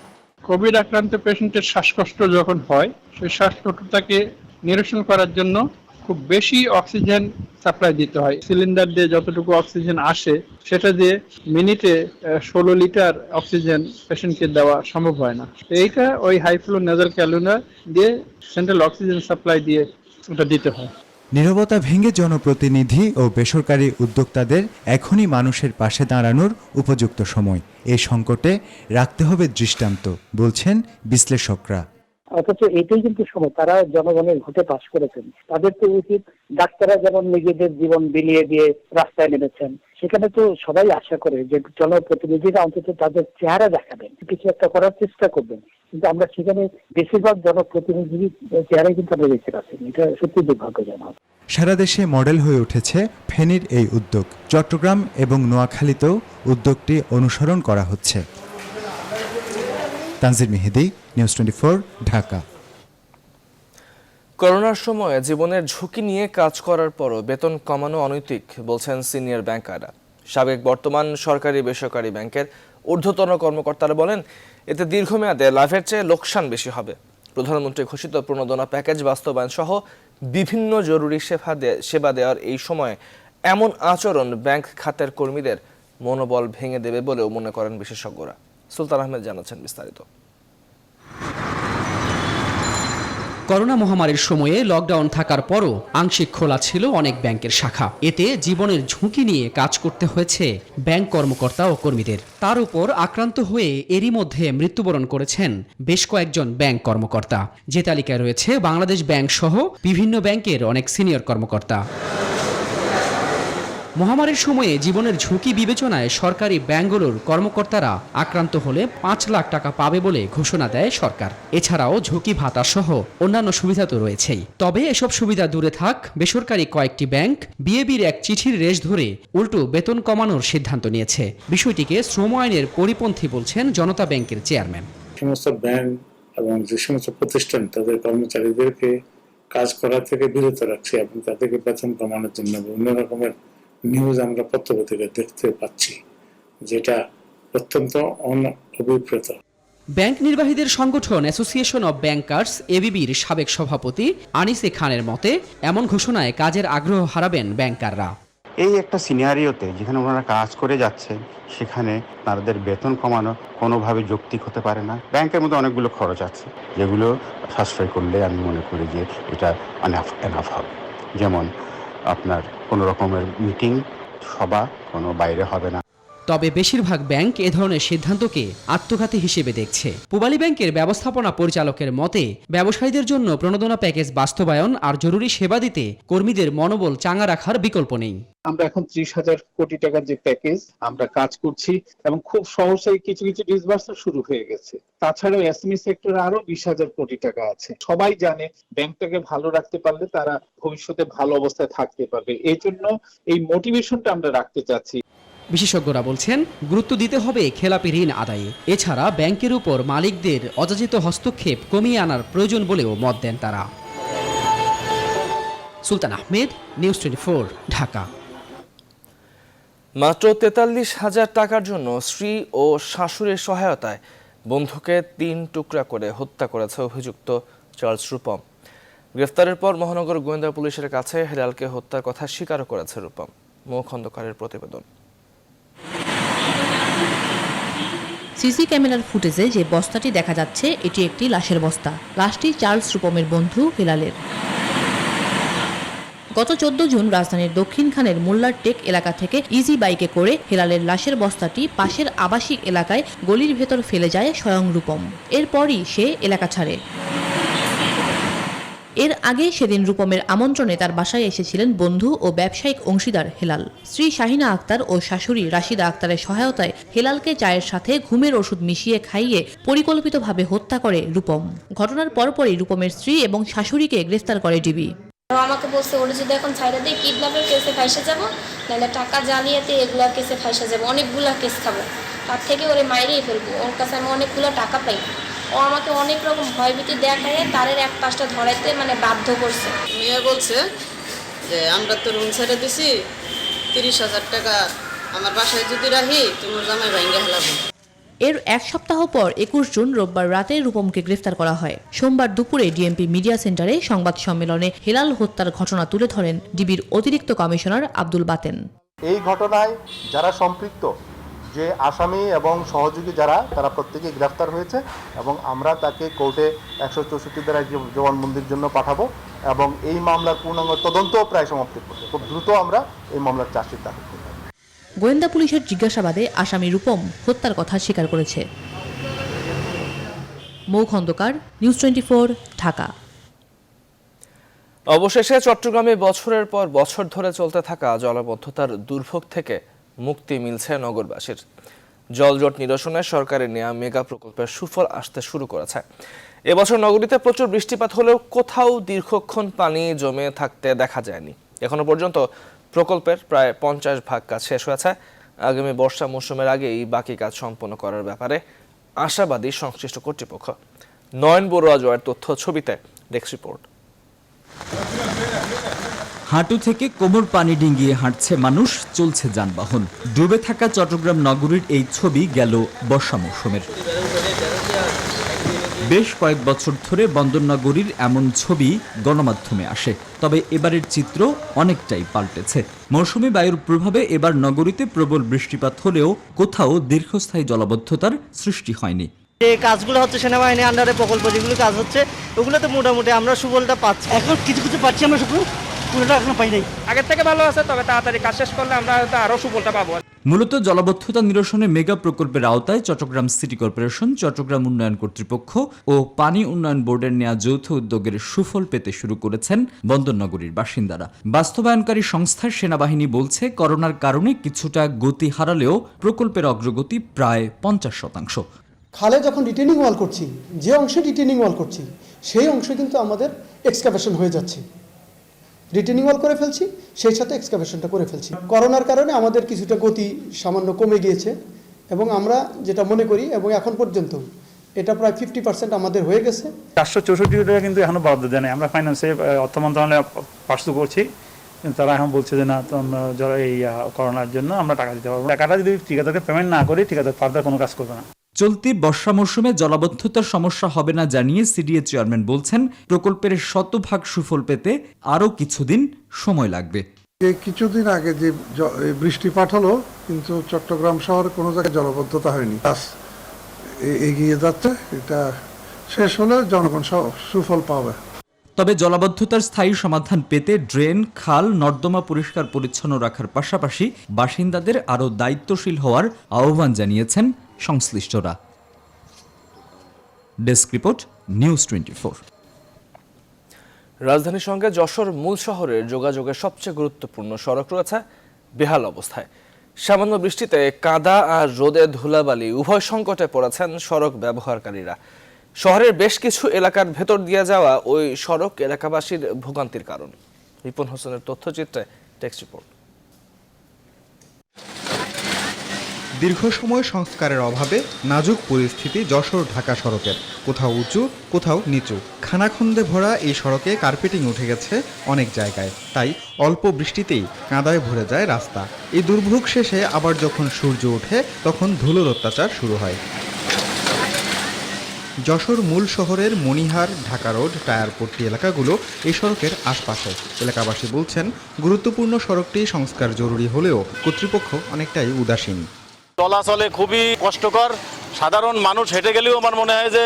কোভিড আক্রান্ত পেশেন্টের শ্বাসকষ্ট যখন হয়, সেই শ্বাসকষ্টটাকে নিরসন করার জন্য খুব বেশি অক্সিজেন সাপ্লাই দিতে হয়। সিলিন্ডার দিয়ে যতটুকু অক্সিজেন আসে সেটা দিয়ে মিনিটে 16 লিটার অক্সিজেন পেশেন্টকে দেওয়া সম্ভব হয় না। এইটা ওই হাইফ্লো নেজাল ক্যালুনা দিয়ে সেন্ট্রাল অক্সিজেন সাপ্লাই দিয়ে ওটা দিতে হয়। নীরবতা ভেঙে জনপ্রতিনিধি ও বেসরকারি উদ্যোক্তাদের এখনই মানুষের পাশে দাঁড়ানোর উপযুক্ত সময়। এই সংকটে রাখতে হবে দৃষ্টান্ত, বলছেন বিশ্লেষকরা। অথচ এটাই কিন্তু সময়, তারা জনগণের ভোটে পাশ করেছেন, তাদের তো উচিত, ডাক্তাররা যেমন নিজেদের জীবন বিলিয়ে দিয়ে রাস্তায় নেমেছেন, সেখানে তো সবাই আশা করে যে জনপ্রতিনিধিরা অন্তত তাদের চেহারা দেখাবেন, কিছু একটা করার চেষ্টা করবেন, কিন্তু আমরা সেখানে বেশিরভাগ জনপ্রতিনিধির চেহারাই কিন্তু আমরা দেখতে পাচ্ছি। এটা সত্যি দুর্ভাগ্যজনক। সারা দেশে মডেল হয়ে উঠেছে ফেনীর এই উদ্যোগ। চট্টগ্রাম এবং নোয়াখালীতেও উদ্যোগটি অনুসরণ করা হচ্ছে। তানজির মেহেদি, নিউজ 24, ঢাকা। করোনার সময়ে জীবনের ঝুঁকি নিয়ে কাজ করার পরও বেতন কমানো অনৈতিক বলছেন সিনিয়র ব্যাংকাররা। সাবেক বর্তমান সরকারি বেসরকারি ব্যাংকের ঊর্ধ্বতন কর্মকর্তারা বলেন, এতে দীর্ঘমেয়াদে লাভের চেয়ে লোকসান বেশি হবে। প্রধানমন্ত্রী ঘোষিত প্রণোদনা প্যাকেজ বাস্তবায়ন সহ বিভিন্ন জরুরি সেবা দেওয়ার এই সময়ে এমন আচরণ ব্যাংক খাতের কর্মীদের মনোবল ভেঙে দেবে বলেও মনে করেন বিশেষজ্ঞরা। সুলতান আহমেদ জানাচ্ছেন বিস্তারিত। করোনা মহামারীর সময়ে লকডাউন থাকার পরও আংশিক খোলা ছিল অনেক ব্যাংকের শাখা। এতে জীবনের ঝুঁকি নিয়ে কাজ করতে হয়েছে ব্যাংক কর্মকর্তা ও কর্মীদের। তার উপর আক্রান্ত হয়ে এরই মধ্যে মৃত্যুবরণ করেছেন বেশ কয়েকজন ব্যাংক কর্মকর্তা। যে তালিকায় রয়েছে বাংলাদেশ ব্যাংক সহ বিভিন্ন ব্যাংকের অনেক সিনিয়র কর্মকর্তা। মহামারীর সময়ে জীবনের ঝুঁকি বিবেচনায় সরকারি ব্যাংকগুলোর কর্মকর্তারা আক্রান্ত হলে 5 লাখ টাকা পাবে বলে ঘোষণা দেয় সরকার। এছাড়াও ঝুঁকি ভাতা সহ অন্যান্য সুবিধা তো রয়েছেই। তবে এসব সুবিধা দূরে থাক, বেসরকারি কয়েকটি ব্যাংক বিএবির এক চিঠির রেশ ধরে উল্টো বেতন কমানোর সিদ্ধান্ত নিয়েছে। বিষয়টিকে শ্রম আইনের পরিপন্থী বলছেন জনতা ব্যাংকের চেয়ারম্যান। সমস্ত ব্যাংক এবং যে সমস্ত প্রতিষ্ঠান তাদের কর্মচারীদেরকে কাজ করা থেকে বিরত রাখছে এবং তাদেরকে বেতন কমানোর জন্য বিভিন্ন রকমের নিউজ আমরা পত্রপত্রিকা দেখতে পাচ্ছি, যেটা অত্যন্ত অনভিপ্রেত। ব্যাংক নির্বাহীদের সংগঠন অ্যাসোসিয়েশন অব ব্যাংকার্স এবিবির সাবেক সভাপতি আনিসে খানের মতে, এমন ঘোষণায় কাজের আগ্রহ হারাবেন ব্যাংকাররা। এই একটা সিনারিওতে যেখানে ওনারা কাজ করে যাচ্ছেন, সেখানে তাদের বেতন কমানো কোনোভাবে যৌক্তিক হতে পারে না। ব্যাংকের মধ্যে অনেকগুলো খরচ আছে যেগুলো সাশ্রয় করলে আমি মনে করি যে এটা এনাফ হবে। যেমন আপনার কোনো রকমের মিটিং সভা কোনো বাইরে হবে না। তবে বেশিরভাগ ব্যাংক এ ধরনের সিদ্ধান্তকে আত্মঘাতী হিসেবে দেখছে। পূবালী ব্যাংকের ব্যবস্থাপনা পরিচালকের মতে, ব্যবসায়ীদের জন্য প্রণোদনা প্যাকেজ বাস্তবায়ন আর জরুরি সেবা দিতে কর্মীদের মনোবল চাঙ্গা রাখার বিকল্প নেই। আমরা এখন 30,000 কোটি টাকার যে প্যাকেজ আমরা কাজ করছি এবং খুব সহজেই কিছু কিছু ডিসবার্সও শুরু হয়ে গেছে। তাছাড়াও এসএমই সেক্টরে আরো 20,000 কোটি টাকা আছে। সবাই জানে ব্যাংকটাকে ভালো রাখতে পারলে তারা ভবিষ্যতে ভালো অবস্থায় থাকতে পারবে। এই জন্য এই মোটিভেশনটা আমরা রাখতে চাচ্ছি। বিশেষজ্ঞরা বলছেন, গুরুত্ব দিতে হবে খেলাপি ঋণ আদায়ে। এছাড়া ব্যাংকের উপর মালিকদের অযাচিত হস্তক্ষেপ কমিয়ে আনার প্রয়োজন বলেও মত দেন তারা। সুলতান আহমেদ, নিউজ 24, ঢাকা। মাত্র 43,000 টাকার জন্য স্ত্রী ও শাশুড়ির সহায়তায় বন্ধুকে 3 টুকরা করে হত্যা করেছে অভিযুক্ত চার্লস রূপম। গ্রেফতারের পর মহানগর গোয়েন্দা পুলিশের কাছে হেলালকে হত্যার কথা স্বীকার করেছে রূপম। মৌ খন্দকারের প্রতিবেদন। সিসি ক্যামেরার ফুটেজে যে বস্তাটি দেখা যাচ্ছে এটি একটি লাশের বস্তা। লাশটি চার্লস রূপমের বন্ধু হেলালের। গত 14 জুন রাজধানীর দক্ষিণখানের মোল্লার টেক এলাকা থেকে ইজি বাইকে করে হেলালের লাশের বস্তাটি পাশের আবাসিক এলাকায় গলির ভেতর ফেলে যায় স্বয়ং রূপম। এরপরই সে এলাকা ছাড়ে। এর আগে সেদিন রূপমের আমন্ত্রণে তার বাসায় এসেছিলেন বন্ধু ও ব্যবসায়িক অংশীদার হেলাল। স্ত্রী শাহিনা আক্তার ও শাশুড়ি রাশিদা আক্তারের সহায়তায় হেলালকে চায়ের সাথে ঘুমের ওষুধ মিশিয়ে খাইয়ে পরিকল্পিতভাবে হত্যা করে রূপম। ঘটনার পরপরই রূপমের স্ত্রী এবং শাশুড়িকে গ্রেফতার করে ডিবি। আমাকে বলছে ওরা যদি এখন ছাইড়া দিয়ে কিডন্যাপের কেসে ফাঁসে যাব, নাহলে টাকা জালিয়াতি এগুলা কেসে ফাঁসে যাব, অনেকগুলা কেস খাবো, তার থেকে ওরে মাইরেই ফেলবো। ওর কাছে আমি অনেকগুলো টাকা পাই। ও আমাকে অনেক রকম ভয়ভীতি দেখায় তারের এক পাশটা ধরাইতে বাধ্য করছে। মেয়ে বলছে যে আমরা তো রুম ছেড়ে দিছি, 30,000 টাকা আমার বাসায় যদি রাখি তোমার জামাই ভাঙ্গে হেলাবো। এর এক সপ্তাহ পর 21 জুন রোববার রাতে রূপমকে গ্রেফতার করা হয়। সোমবার দুপুরে ডিএমপি মিডিয়া সেন্টারে সংবাদ সম্মেলনে হেলাল হত্যার ঘটনা তুলে ধরেন ডিবির অতিরিক্ত কমিশনার আব্দুল বাতেন। এই ঘটনায় যারা সম্পৃক্ত, যে আসামি এবং সহযোগী যারা, তারা প্রত্যেকেই গ্রেফতার হয়েছে এবং আমরা তাকে কোর্টে 164 ধারায় জবানবন্দির জন্য পাঠাবো এবং এই মামলার পূর্ণাঙ্গ তদন্ত প্রায় সমাপ্তি করছে। খুব দ্রুত আমরা এই মামলার চার্জশিট দাখিল করব। গোয়েন্দা পুলিশের জিজ্ঞাসাবাদে আসামি রূপম হত্যার কথা স্বীকার করেছে। মৌ খন্দকার, নিউজ 24, ঢাকা। অবশেষে চট্টগ্রামে বছরের পর বছর ধরে চলতে থাকা জলাবদ্ধতার দুর্ভোগ থেকে মুক্তি মিলছে নগরবাসীর। জলজট নিরসনে সরকারের নেওয়া মেগা প্রকল্পের সুফল আসতে শুরু করেছে। এবছর নগরীতে প্রচুর বৃষ্টিপাত হলেও কোথাও দীর্ঘক্ষণ পানি জমে থাকতে দেখা যায়নি। এখনো পর্যন্ত প্রকল্পের প্রায় 50% কাজ শেষ হয়েছে। আগামী বর্ষা মৌসুমের আগেই বাকি কাজ সম্পন্ন করার ব্যাপারে আশাবাদী সংশ্লিষ্ট কর্তৃপক্ষ। নয়ন বড়ুয়া জয়ের তথ্য ছবিতে ডেস্ক রিপোর্ট। হাঁটু থেকে কোমর পানি ডিঙ্গিয়ে হাঁটছে মানুষ, চলছে যানবাহন। ডুবে থাকা চট্টগ্রাম নগরীর এই ছবি গেল বর্ষা মৌসুমের। বেশ কয়েক বছর ধরে বন্দর নগরীর এমন ছবি গণমাধ্যমে আসে, তবে এবারের চিত্র অনেকটাই পাল্টেছে। মৌসুমী বায়ুর প্রভাবে এবার নগরীতে প্রবল বৃষ্টিপাত হলেও কোথাও দীর্ঘস্থায়ী জলাবদ্ধতার সৃষ্টি হয়নি। যে কাজগুলো হচ্ছে সেনাবাহিনী আন্ডারে প্রকল্প যেগুলো কাজ হচ্ছে ওগুলোতে মোটামুটি আমরা সুফলটা পাচ্ছি। এখন কিছু কিছু পাচ্ছি, আমরা পুরোটা এখনো পাই নাই। আগের থেকে ভালো আছে, তবে তাড়াতাড়ি কাজ শেষ করলে আমরা হয়তো আরো সুফলটা পাবো। মূলত জলাবদ্ধতা নিরসনে মেগা প্রকল্পের আওতায় চট্টগ্রাম সিটি কর্পোরেশন, চট্টগ্রাম উন্নয়ন কর্তৃপক্ষ ও পানি উন্নয়ন বোর্ডের নেওয়া যৌথ উদ্যোগের সুফল পেতে শুরু করেছেন বন্দরনগরীর বাসিন্দারা। বাস্তবায়নকারী সংস্থা সেনাবাহিনী বলছে, করোনার কারণে কিছুটা গতি হারালেও প্রকল্পের অগ্রগতি প্রায় 50%। খালে যখন রিটেনিং ওয়াল করছি, যে অংশে রিটেনিং ওয়াল করছি সেই অংশে কিন্তু আমাদের এক্সকাভেশন হয়ে যাচ্ছে। রিটেনিং ওয়াল করে ফেলছি, সেই সাথে এক্সকাভেশনটা করে ফেলছি। করোনার কারণে আমাদের কিছুটা গতি সামান্য কমে গিয়েছে এবং আমরা যেটা মনে করি, এবং এখন পর্যন্ত এটা প্রায় 50% আমাদের হয়ে গেছে। 464 টাকা কিন্তু এখনো বরাদ্দ দেয় নাই। আমরা ফাইন্যান্সে অর্থ মন্ত্রণালয়ে পার্সু করছি, কিন্তু তারা এখন বলছে যে না, যারা এই করোনার জন্য আমরা টাকা দিতে পারবো। টাকাটা যদি ঠিকাদারকে পেমেন্ট না করি, ঠিকাদার ফার্দার কোনো কাজ করবে না। চলতি বর্ষা মৌসুমে জলাবদ্ধতার সমস্যা হবে না জানিয়ে সিডিএ চেয়ারম্যান বলছেন, প্রকল্পের 100% সুফল পেতে আরও কিছুদিন সময় লাগবে। কিছুদিন আগে যে বৃষ্টিপাত হলো, কিন্তু চট্টগ্রাম শহরে কোনো জায়গায় জলাবদ্ধতা হয়নি। এগিয়ে যাচ্ছে, এটা শেষ হলে জনগণ সুফল পাবে। তবে জলাবদ্ধতার স্থায়ী সমাধান পেতে ড্রেন, খাল, নর্দমা পরিষ্কার পরিচ্ছন্ন রাখার পাশাপাশি বাসিন্দাদের আরও দায়িত্বশীল হওয়ার আহ্বান জানিয়েছেন সংশ্লিষ্টরা। Desk report, news 24। রাজধানীর সঙ্গে যশোর মূল শহরের যোগাযোগের সবচেয়ে গুরুত্বপূর্ণ সড়ক রয়েছে বেহাল অবস্থায়। সামান্য বৃষ্টিতে কাদা আর রোদে ধুলাবালি উভয় সংকটে পড়েছেন সড়ক ব্যবহারকারীরা। শহরের বেশ কিছু এলাকার ভেতর দিয়ে যাওয়া ওই সড়ক এলাকাবাসীর ভোগান্তির কারণ। রিপন হোসেনের তথ্যচিত্রে টেক্সট রিপোর্ট। দীর্ঘ সময় সংস্কারের অভাবে নাজুক পরিস্থিতি যশোর ঢাকা সড়কের। কোথাও উঁচু, কোথাও নিচু, খানাখন্দে ভরা এই সড়কে কার্পেটিং উঠে গেছে অনেক জায়গায়। তাই অল্প বৃষ্টিতেই কাদায় ভরে যায় রাস্তা। এই দুর্ভোগ শেষে আবার যখন সূর্য ওঠে, তখন ধুলোর অত্যাচার শুরু হয়। যশোর মূল শহরের মণিহার, ঢাকা রোড, টায়ারপট্টি এলাকাগুলো এই সড়কের আশপাশে। এলাকাবাসী বলছেন, গুরুত্বপূর্ণ সড়কটি সংস্কার জরুরি হলেও কর্তৃপক্ষ অনেকটাই উদাসীন। চলাচলে খুবই কষ্টকর, সাধারণ মানুষ হেঁটে গেলেও আমার মনে হয় যে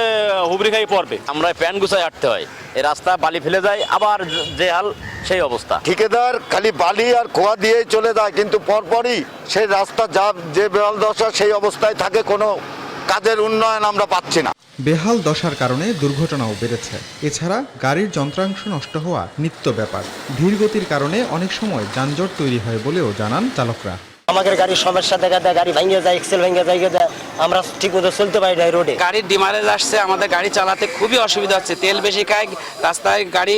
হুবড়ি খাই পড়বে। আমরা প্যান্ট গুছায় হাঁটতে হয়, এই রাস্তা বালি ফেলে যায়, আবার যে হাল সেই অবস্থা। ঠিকাদার খালি বালি আর খোয়া দিয়ে চলে যায়, কিন্তু পরপরই সেই রাস্তা যা যে বেহাল দশা সেই অবস্থায় থাকে, কোনো কাজের উন্নয়ন আমরা পাচ্ছি না। বেহাল দশার কারণে দুর্ঘটনাও বেড়েছে। এছাড়া গাড়ির যন্ত্রাংশ নষ্ট হওয়া নিত্য ব্যাপার। ধীর গতির কারণে অনেক সময় যানজট তৈরি হয় বলেও জানান চালকরা। আমাদের গাড়ির সমস্যা দেখা দেয়, গাড়ি ভেঙে যায়, এক্সেল ভেঙে যায়, আমরা ঠিক মতো চলতে পারি না রোডে। গাড়ির ডিমারেজ আসছে, আমাদের গাড়ি চালাতে খুবই অসুবিধা হচ্ছে। তেল বেশি খায়, রাস্তায় গাড়ি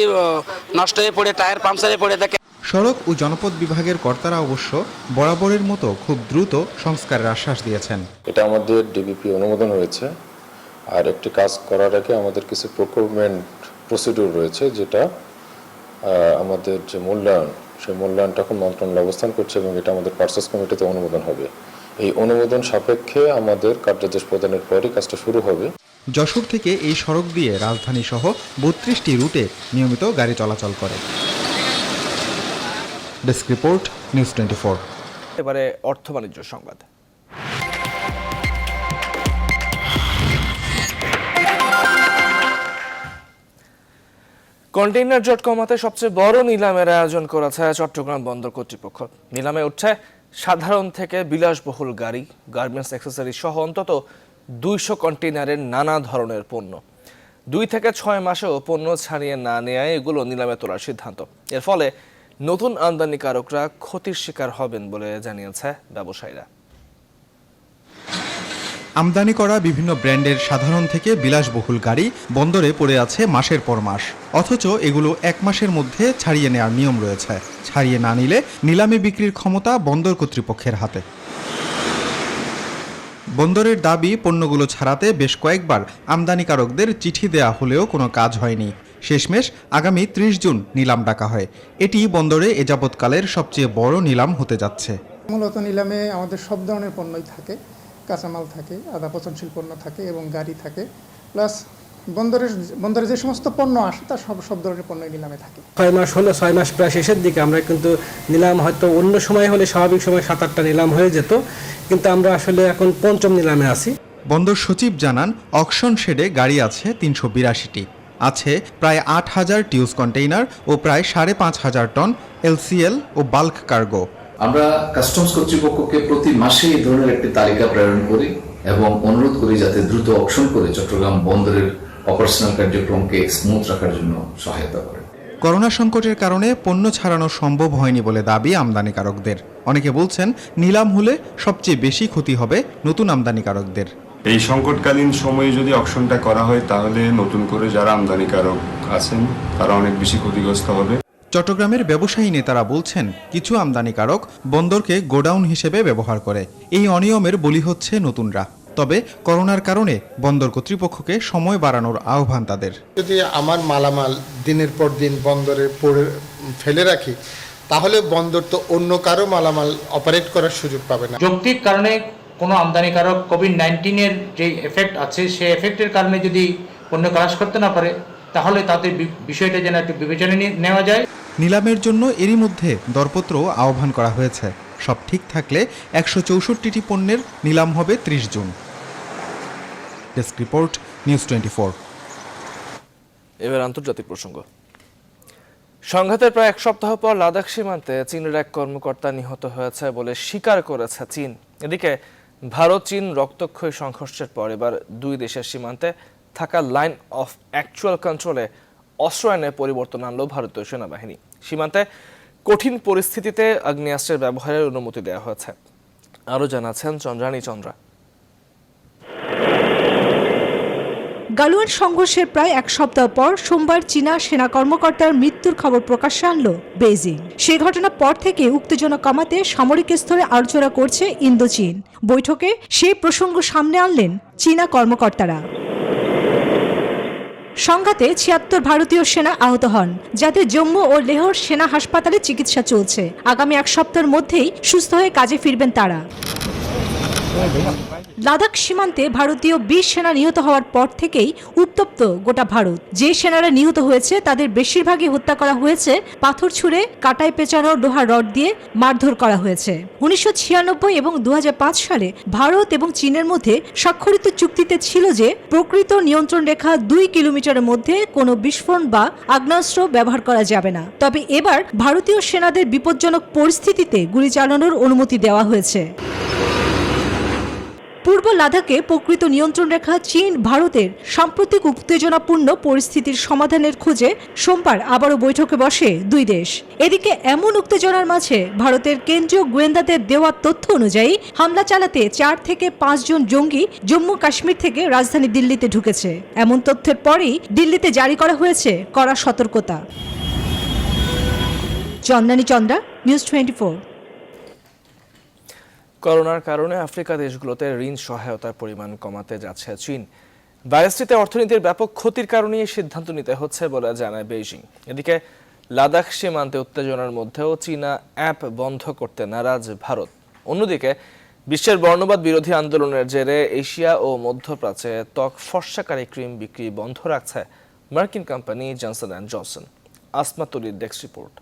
নষ্ট হয়ে পড়ে, টায়ার পাংচারে পড়ে থাকে। সড়ক ও জনপথ বিভাগের কর্তারা অবশ্য বরাবরের মতো খুব দ্রুত সংস্কারের আশ্বাস দিয়েছেন। এটা আমাদের ডিবিপি অনুমোদন হয়েছে, আর একটি কাজ করার আগে আমাদের কিছু প্রকিউরমেন্ট প্রসিডিউর রয়েছে, যেটা আমাদের যে মূল্যায়ন, সেই মূল্যায়নটা এখন মন্ত্রণালয় অবস্থান করছে এবং এটা আমাদের পারচেজ কমিটিতে অনুমোদন হবে। এই অনুমোদন সাপেক্ষে আমাদের কার্যাদেশ প্রদানের পরই কাজটা শুরু হবে। যশোর থেকে এই সড়ক দিয়ে রাজধানী সহ 32টি রুটে নিয়মিত গাড়ি চলাচল করে। Desk report, news 24। এবারে অর্থ বাণিজ্য সংবাদ। কন্টেইনার জট কমাতে সবচেয়ে বড় নিলামের আয়োজন করেছে চট্টগ্রাম বন্দর কর্তৃপক্ষ। নিলামে উঠছে সাধারণ থেকে বিলাসবহুল গাড়ি, গার্মেন্টস অ্যাক্সেসরি সহ অন্তত 200 কন্টেইনারের নানা ধরনের পণ্য। 2 থেকে 6 মাসেও পণ্য ছাড়িয়ে না নেয় এগুলো নিলামে তোলার সিদ্ধান্ত। এর ফলে নতুন আমদানিকারকরা ক্ষতির শিকার হবেন বলে জানিয়েছে ব্যবসায়ীরা। আমদানি করা বিভিন্ন ব্র্যান্ডের সাধারণ থেকে বিলাসবহুল গাড়ি বন্দরে পড়ে আছে মাসের পর মাস, অথচ এগুলো 1 মাসের মধ্যে ছাড়িয়ে নেওয়ার নিয়ম রয়েছে। ছাড়িয়ে না নিলে নিলামে বিক্রির ক্ষমতা বন্দর কর্তৃপক্ষের হাতে। বন্দরের দাবি, পণ্যগুলো ছাড়াতে বেশ কয়েকবার আমদানিকারকদের চিঠি দেয়া হলেও কোনো কাজ হয়নি। শেষমেশ আগামী 30 জুন নিলাম ডাকা হয়। এটি বন্দরে এ যাবৎকালের সবচেয়ে বড় নিলাম হতে যাচ্ছে। মূলত নিলামে আমাদের সব ধরনের পণ্যই থাকে, কাঁচামাল থাকে, আধা পচনশীল পণ্য থাকে এবং গাড়ি থাকে, প্লাস বন্দরে যে সমস্ত পণ্য আসে তার সব ধরনের পণ্যই নিলামে থাকে। 6 মাস হলো, 6 মাস প্রায় শেষের দিকে। আমরা কিন্তু নিলাম হয়তো অন্য সময় হলে স্বাভাবিক সময় 7-8টা নিলাম হয়ে যেত, কিন্তু আমরা আসলে এখন 5ম নিলামে আছি। বন্দর সচিব জানান, অকশন শেডে গাড়ি আছে 382টি, আছে প্রায় 8000 টিউজ কন্টেইনার ও প্রায় 5500 টন এলসিএল ও বাল্ক কার্গো। আমরা কাস্টমস কর্তৃপক্ষকে প্রতি মাসে এই ধরনের একটি তালিকা প্রেরণ করি এবং অনুরোধ করি যাতে দ্রুত অকশন করে চট্টগ্রাম বন্দরের অপারেশনাল কার্যক্রমকে স্মুথ রাখার জন্য সহায়তা করে। করোনা সংকটের কারণে পণ্য ছাড়ানো সম্ভব হয়নি বলে দাবি আমদানিকারকদের। অনেকে বলছেন, নিলাম হলে সবচেয়ে বেশি ক্ষতি হবে নতুন আমদানিকারকদের। এই সংকটকালীন সময়ে যদি অকশনটা করা হয়, তাহলে নতুন করে যারা আমদানিকারক আছেন তারা অনেক বেশি ক্ষতিগ্রস্ত হবে। চট্টগ্রামের ব্যবসায়ী নেতারা বলছেন, কিছু আমদানিকারক বন্দরকে গোডাউন হিসেবে ব্যবহার করে। এই অনিয়মের বলি হচ্ছে নতুনরা। তবে করোনার কারণে বন্দর কর্তৃপক্ষকে সময় বাড়ানোর আহ্বান তাদের। যদি আমার মালামাল দিনের পর দিন বন্দরে ফেলে রাখি, তাহলে বন্দর তো অন্য কারো মালামাল অপারেট করার সুযোগ পাবে না। যৌক্তিক কারণে কোনো আমদানিকারক কোভিড-19-এর যে এফেক্ট আছে, সেই এফেক্টের কারণে যদি পণ্য খালাস করতে না পারে, তাহলে তাদের বিষয়টা যেন একটু বিবেচনায় নেওয়া যায়। নিলামের জন্য এরই মধ্যে দরপত্র আহ্বান করা হয়েছে। সব ঠিক থাকলে 164টি পণ্যের নিলাম হবে 30 জুন। Desk report, news 24। এবার আন্তর্জাতিক প্রসঙ্গ। সংঘাতের প্রায় 1 সপ্তাহ পর লাদাখ সীমান্তে চীনের এক কর্মকর্তা নিহত হয়েছে বলে স্বীকার করেছে চীন। এদিকে ভারত চীন রক্তক্ষয়ী সংঘর্ষের পর এবার 2 দেশের সীমান্তে থাকা লাইন অফ অ্যাকচুয়াল কন্ট্রোলে অস্ত্র আইনে পরিবর্তন আনলো ভারতীয় সেনাবাহিনী। সীমান্তে কঠিন পরিস্থিতিতে আগ্নেয়াস্ত্রের ব্যবহারের অনুমতি দেওয়া হয়েছে। আরও জানাচ্ছেন চন্দ্রানী চন্দ্রা। গালওয়ান সংঘর্ষের প্রায় 1 সপ্তাহ পর সোমবার চীনা সেনা কর্মকর্তার মৃত্যুর খবর প্রকাশ্যে আনল বেইজিং। সেই ঘটনার পর থেকে উত্তেজনা কমাতে সামরিক স্তরে আলোচনা করছে ইন্দো চীন। বৈঠকে সেই প্রসঙ্গ সামনে আনলেন চীনা কর্মকর্তারা। সংঘাতে 76 ভারতীয় সেনা আহত হন, যাতে জম্মু ও লেহর সেনা হাসপাতালে চিকিৎসা চলছে। আগামী 1 সপ্তাহের মধ্যেই সুস্থ হয়ে কাজে ফিরবেন তারা। লাদাখ সীমান্তে ভারতীয় ২০ সেনা নিহত হওয়ার পর থেকেই উত্তপ্ত গোটা ভারত। যে সেনারা নিহত হয়েছে তাদের বেশিরভাগই হত্যা করা হয়েছে পাথর ছুঁড়ে, কাঁটায় পেঁচানো লোহার রড দিয়ে মারধর করা হয়েছে। ১৯৯৬ এবং ২০০৫ সালে ভারত এবং চীনের মধ্যে স্বাক্ষরিত চুক্তিতে ছিল যে প্রকৃত নিয়ন্ত্রণ রেখা ২ কিলোমিটারের মধ্যে কোনো বিস্ফোরণ বা আগ্নেয়াস্ত্র ব্যবহার করা যাবে না। তবে এবার ভারতীয় সেনাদের বিপজ্জনক পরিস্থিতিতে গুলি চালানোর অনুমতি দেওয়া হয়েছে। পূর্ব লাদাখে প্রকৃত নিয়ন্ত্রণ রেখা চীন ভারতের সাম্প্রতিক উত্তেজনাপূর্ণ পরিস্থিতির সমাধানের খোঁজে সোমবার আবারও বৈঠকে বসে দুই দেশ। এদিকে এমন উত্তেজনার মাঝে ভারতের কেন্দ্রীয় গোয়েন্দাদের দেওয়া তথ্য অনুযায়ী হামলা চালাতে ৪ থেকে ৫ জন জঙ্গি জম্মু কাশ্মীর থেকে রাজধানী দিল্লিতে ঢুকেছে। এমন তথ্যের পরেই দিল্লিতে জারি করা হয়েছে কড়া সতর্কতা। চন্দানী চন্দ্রা, নিউজ 24। করোনার কারণে আফ্রিকা দেশগুলোতে ঋণ সহায়তার পরিমাণ কমাতে যাচ্ছে চীন। ভাইরাসটিতে অর্থনীতির ব্যাপক ক্ষতির কারণে এই সিদ্ধান্ত নিতে হচ্ছে বলে জানায় বেইজিং। এদিকে লাদাখ সীমান্তে উত্তেজনার মধ্যেও চীনা অ্যাপ বন্ধ করতে নারাজ ভারত। অন্যদিকে বিশ্বের বর্ণবাদ বিরোধী আন্দোলনের জেরে এশিয়া ও মধ্যপ্রাচ্যে ত্বক ফর্সাকারী ক্রিম বিক্রি বন্ধ রাখছে মার্কিন company Johnson and Johnson. Asma তুলির ডেস্ক রিপোর্ট।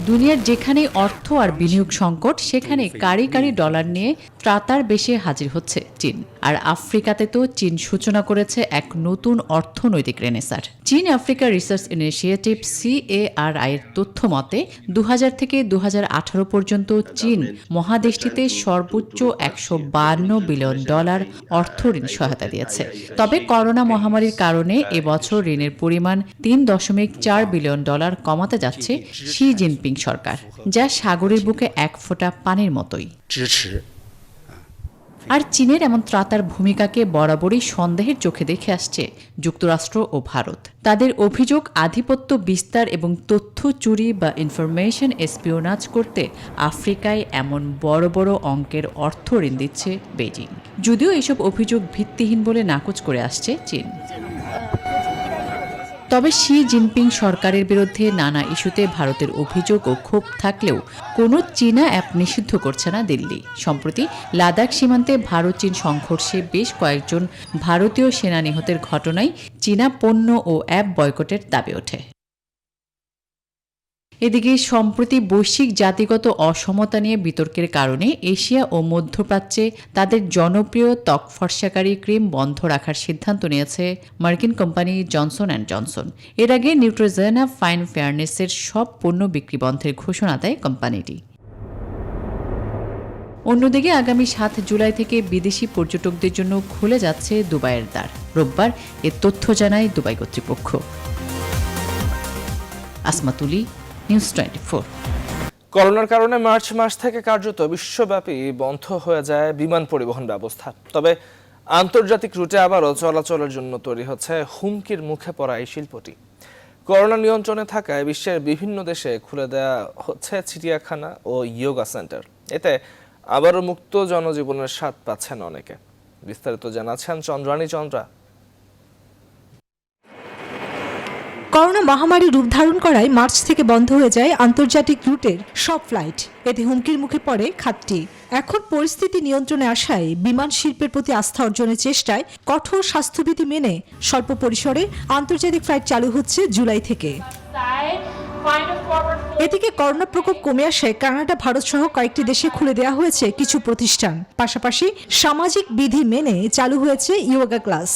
দুনিয়ার যেখানে অর্থ আর বিনিয়োগ সংকট সেখানে কারি কারি ডলার নিয়ে ত্রাতার বেশে হাজির হচ্ছে চীন। আর আফ্রিকাতে তো চীন সূচনা করেছে এক নতুন অর্থনৈতিক রেনেসার। চীন আফ্রিকা রিসার্চ ইনিশিয়েটিভ CARI এর তথ্য মতে ২০০০ থেকে ২০১৮ পর্যন্ত চীন মহাদেশটিতে সর্বোচ্চ $১৫২ বিলিয়ন অর্থ ঋণ সহায়তা দিয়েছে। তবে করোনা মহামারীর কারণে এবছর ঋণের পরিমাণ $৩.৪ বিলিয়ন কমাতে যাচ্ছে শি জিনপিং সরকার, যা সাগরের বুকে এক ফোঁটা পানির মতোই। আর চীনের এমন ত্রাতার ভূমিকাকে বরাবরই সন্দেহের চোখে দেখে আসছে যুক্তরাষ্ট্র ও ভারত। তাদের অভিযোগ আধিপত্য বিস্তার এবং তথ্য চুরি বা ইনফরমেশন এসপিওনাজ করতে আফ্রিকায় এমন বড় বড় অঙ্কের অর্থ ঋণ দিচ্ছে বেইজিং। যদিও এসব অভিযোগ ভিত্তিহীন বলে নাকচ করে আসছে চীন। তবে শি জিনপিং সরকারের বিরুদ্ধে নানা ইস্যুতে ভারতের অভিযোগ ও ক্ষোভ থাকলেও কোনো চীনা অ্যাপ নিষিদ্ধ করছে না দিল্লি। সম্প্রতি লাদাখ সীমান্তে ভারত চীন সংঘর্ষে বেশ কয়েকজন ভারতীয় সেনা নিহতের ঘটনায় চীনা পণ্য ও অ্যাপ বয়কটের দাবি ওঠে। এদিকে সম্প্রতি বৈশ্বিক জাতিগত অসমতা নিয়ে বিতর্কের কারণে এশিয়া ও মধ্যপ্রাচ্যে তাদের জনপ্রিয় ত্বক ফর্সাকারী ক্রিম বন্ধ রাখার সিদ্ধান্ত নিয়েছে মার্কিন কোম্পানি জনসন অ্যান্ড জনসন। এর আগে নিউট্রোজেনা ফাইন ফেয়ারনেসের সব পণ্য বিক্রি বন্ধের ঘোষণা দেয় কোম্পানিটি। অন্যদিকে আগামী ৭ জুলাই থেকে বিদেশি পর্যটকদের জন্য খুলে যাচ্ছে দুবাইয়ের দ্বার। রোববার এ তথ্য জানায় দুবাই কর্তৃপক্ষ। আসমা তুলি, নিউজ 24। করোনার কারণে মার্চ মাস থেকে কার্যত বিশ্বব্যাপী বন্ধ হয়ে যায় বিমান পরিবহন ব্যবস্থা। তবে আন্তর্জাতিক রুটে আবারও চলাচলের জন্য তৈরি হচ্ছে হুমকির মুখে পড়া এই শিল্পটি। করোনা নিয়ন্ত্রণে থাকায় বিশ্বের বিভিন্ন দেশে খুলে দেওয়া হচ্ছে চিড়িয়াখানা ও ইয়োগা সেন্টার। এতে আবারও মুক্ত জনজীবনের স্বাদ পাচ্ছেন অনেকে। বিস্তারিত জানাচ্ছেন চন্দ্রানী চন্দ্রা। করোনা মহামারী রূপ ধারণ করায় মার্চ থেকে বন্ধ হয়ে যায় আন্তর্জাতিক রুটের সব ফ্লাইট। এতে হুমকির মুখে পড়ে খাতটি। এখন পরিস্থিতি নিয়ন্ত্রণে আসায় বিমান শিল্পের প্রতি আস্থা অর্জনের চেষ্টায় কঠোর স্বাস্থ্যবিধি মেনে স্বল্প পরিসরে আন্তর্জাতিক ফ্লাইট চালু হচ্ছে জুলাই থেকে। এদিকে করোনা প্রকোপ কমে আসায় কানাডা, ভারত সহ কয়েকটি দেশে খুলে দেওয়া হয়েছে কিছু প্রতিষ্ঠান। পাশাপাশি সামাজিক বিধি মেনে চালু হয়েছে ইয়োগা ক্লাস।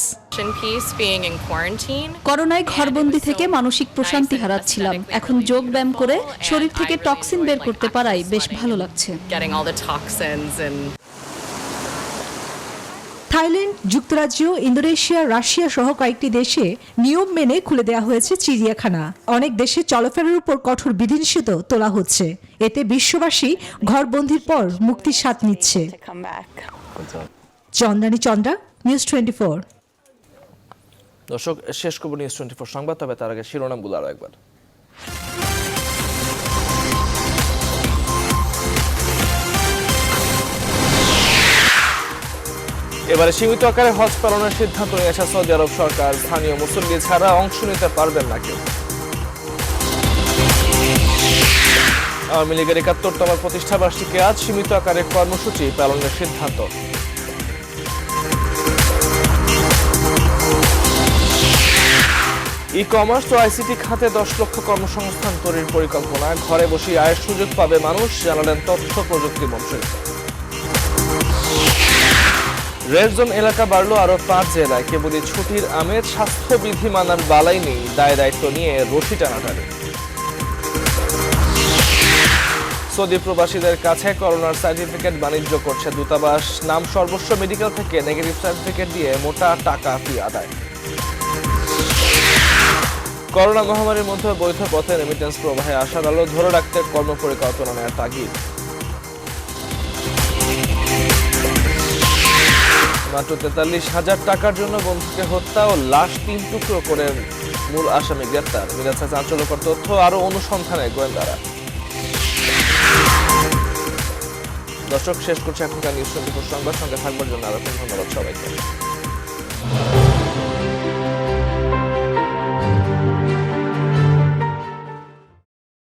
করোনায় ঘরবন্দি থেকে মানসিক প্রশান্তি হারাচ্ছিলাম। এখন যোগ ব্যায়াম করে শরীর থেকে টক্সিন বের করতে পারাই বেশ ভালো লাগছে। থাইল্যান্ড, যুক্তরাজ্য, ইন্দোনেশিয়া, রাশিয়া সহ কয়েকটি দেশে নিয়ম মেনে খুলে দেওয়া হয়েছে চিড়িয়াখানা। অনেক দেশে চলাফেরার উপর কঠোর বিধিনিষেধ তোলা হচ্ছে। এতে বিশ্ববাসী ঘরবন্দির পর মুক্তির স্বাদ নিচ্ছে। চন্দ্রানী চন্দ্রা, নিউজ 24। দর্শক, শেষ করব নিউজ 24 সংবাদ, তবে তার আগে শিরোনামগুলো আরো একবার। এবারে সীমিত আকারে হজ পালনের সিদ্ধান্ত নিয়েছে সৌদি আরব সরকার। স্থানীয় মুসল্লি ছাড়া অংশ নিতে পারবেন না কেউ। আওয়ামী লীগের ৭১তম প্রতিষ্ঠাবার্ষিকী আজ সীমিত আকারে কর্মসূচি পালনের সিদ্ধান্ত। ই কমার্স ও আইসিটি খাতে 10 লক্ষ কর্মসংস্থান তৈরির পরিকল্পনা। ঘরে বসে আয়ের সুযোগ পাবে মানুষ, জানালেন তথ্য প্রযুক্তি মন্ত্রী। রেড জোন এলাকা বাড়লো আরো 5 জেলায়। কেবলই ছুটির আমেজ, স্বাস্থ্যবিধি মানার বালাই নেই, দায় দায়িত্ব নিয়ে রশি টানাটানি। সৌদি প্রবাসীদের কাছে করোনার সার্টিফিকেট বাণিজ্য করছে দূতাবাস। নাম সর্বস্ব মেডিকেল থেকে নেগেটিভ সার্টিফিকেট দিয়ে মোটা টাকা ফি আদায়। করোনা মহামারীর মধ্যে বৈধ পথে রেমিটেন্স প্রবাহে আসার আলো ধরে রাখতে কর্মপরিকল্পনা নেওয়ার তাগিদ। মাত্র ৪৩,০০০ টাকার জন্য বন্ধুকে হত্যা ও লাশ 3 টুকরো করে মূল আসামি গ্রেপ্তার। মিলেছে চাঞ্চল্যকর তথ্য, আরো অনুসন্ধানে গোয়েন্দারা। দর্শক, শেষ করছে এখনকার নিউজ 24 সংবাদ। সঙ্গে থাকবার জন্য আরো ধন্যবাদ সবাইকে।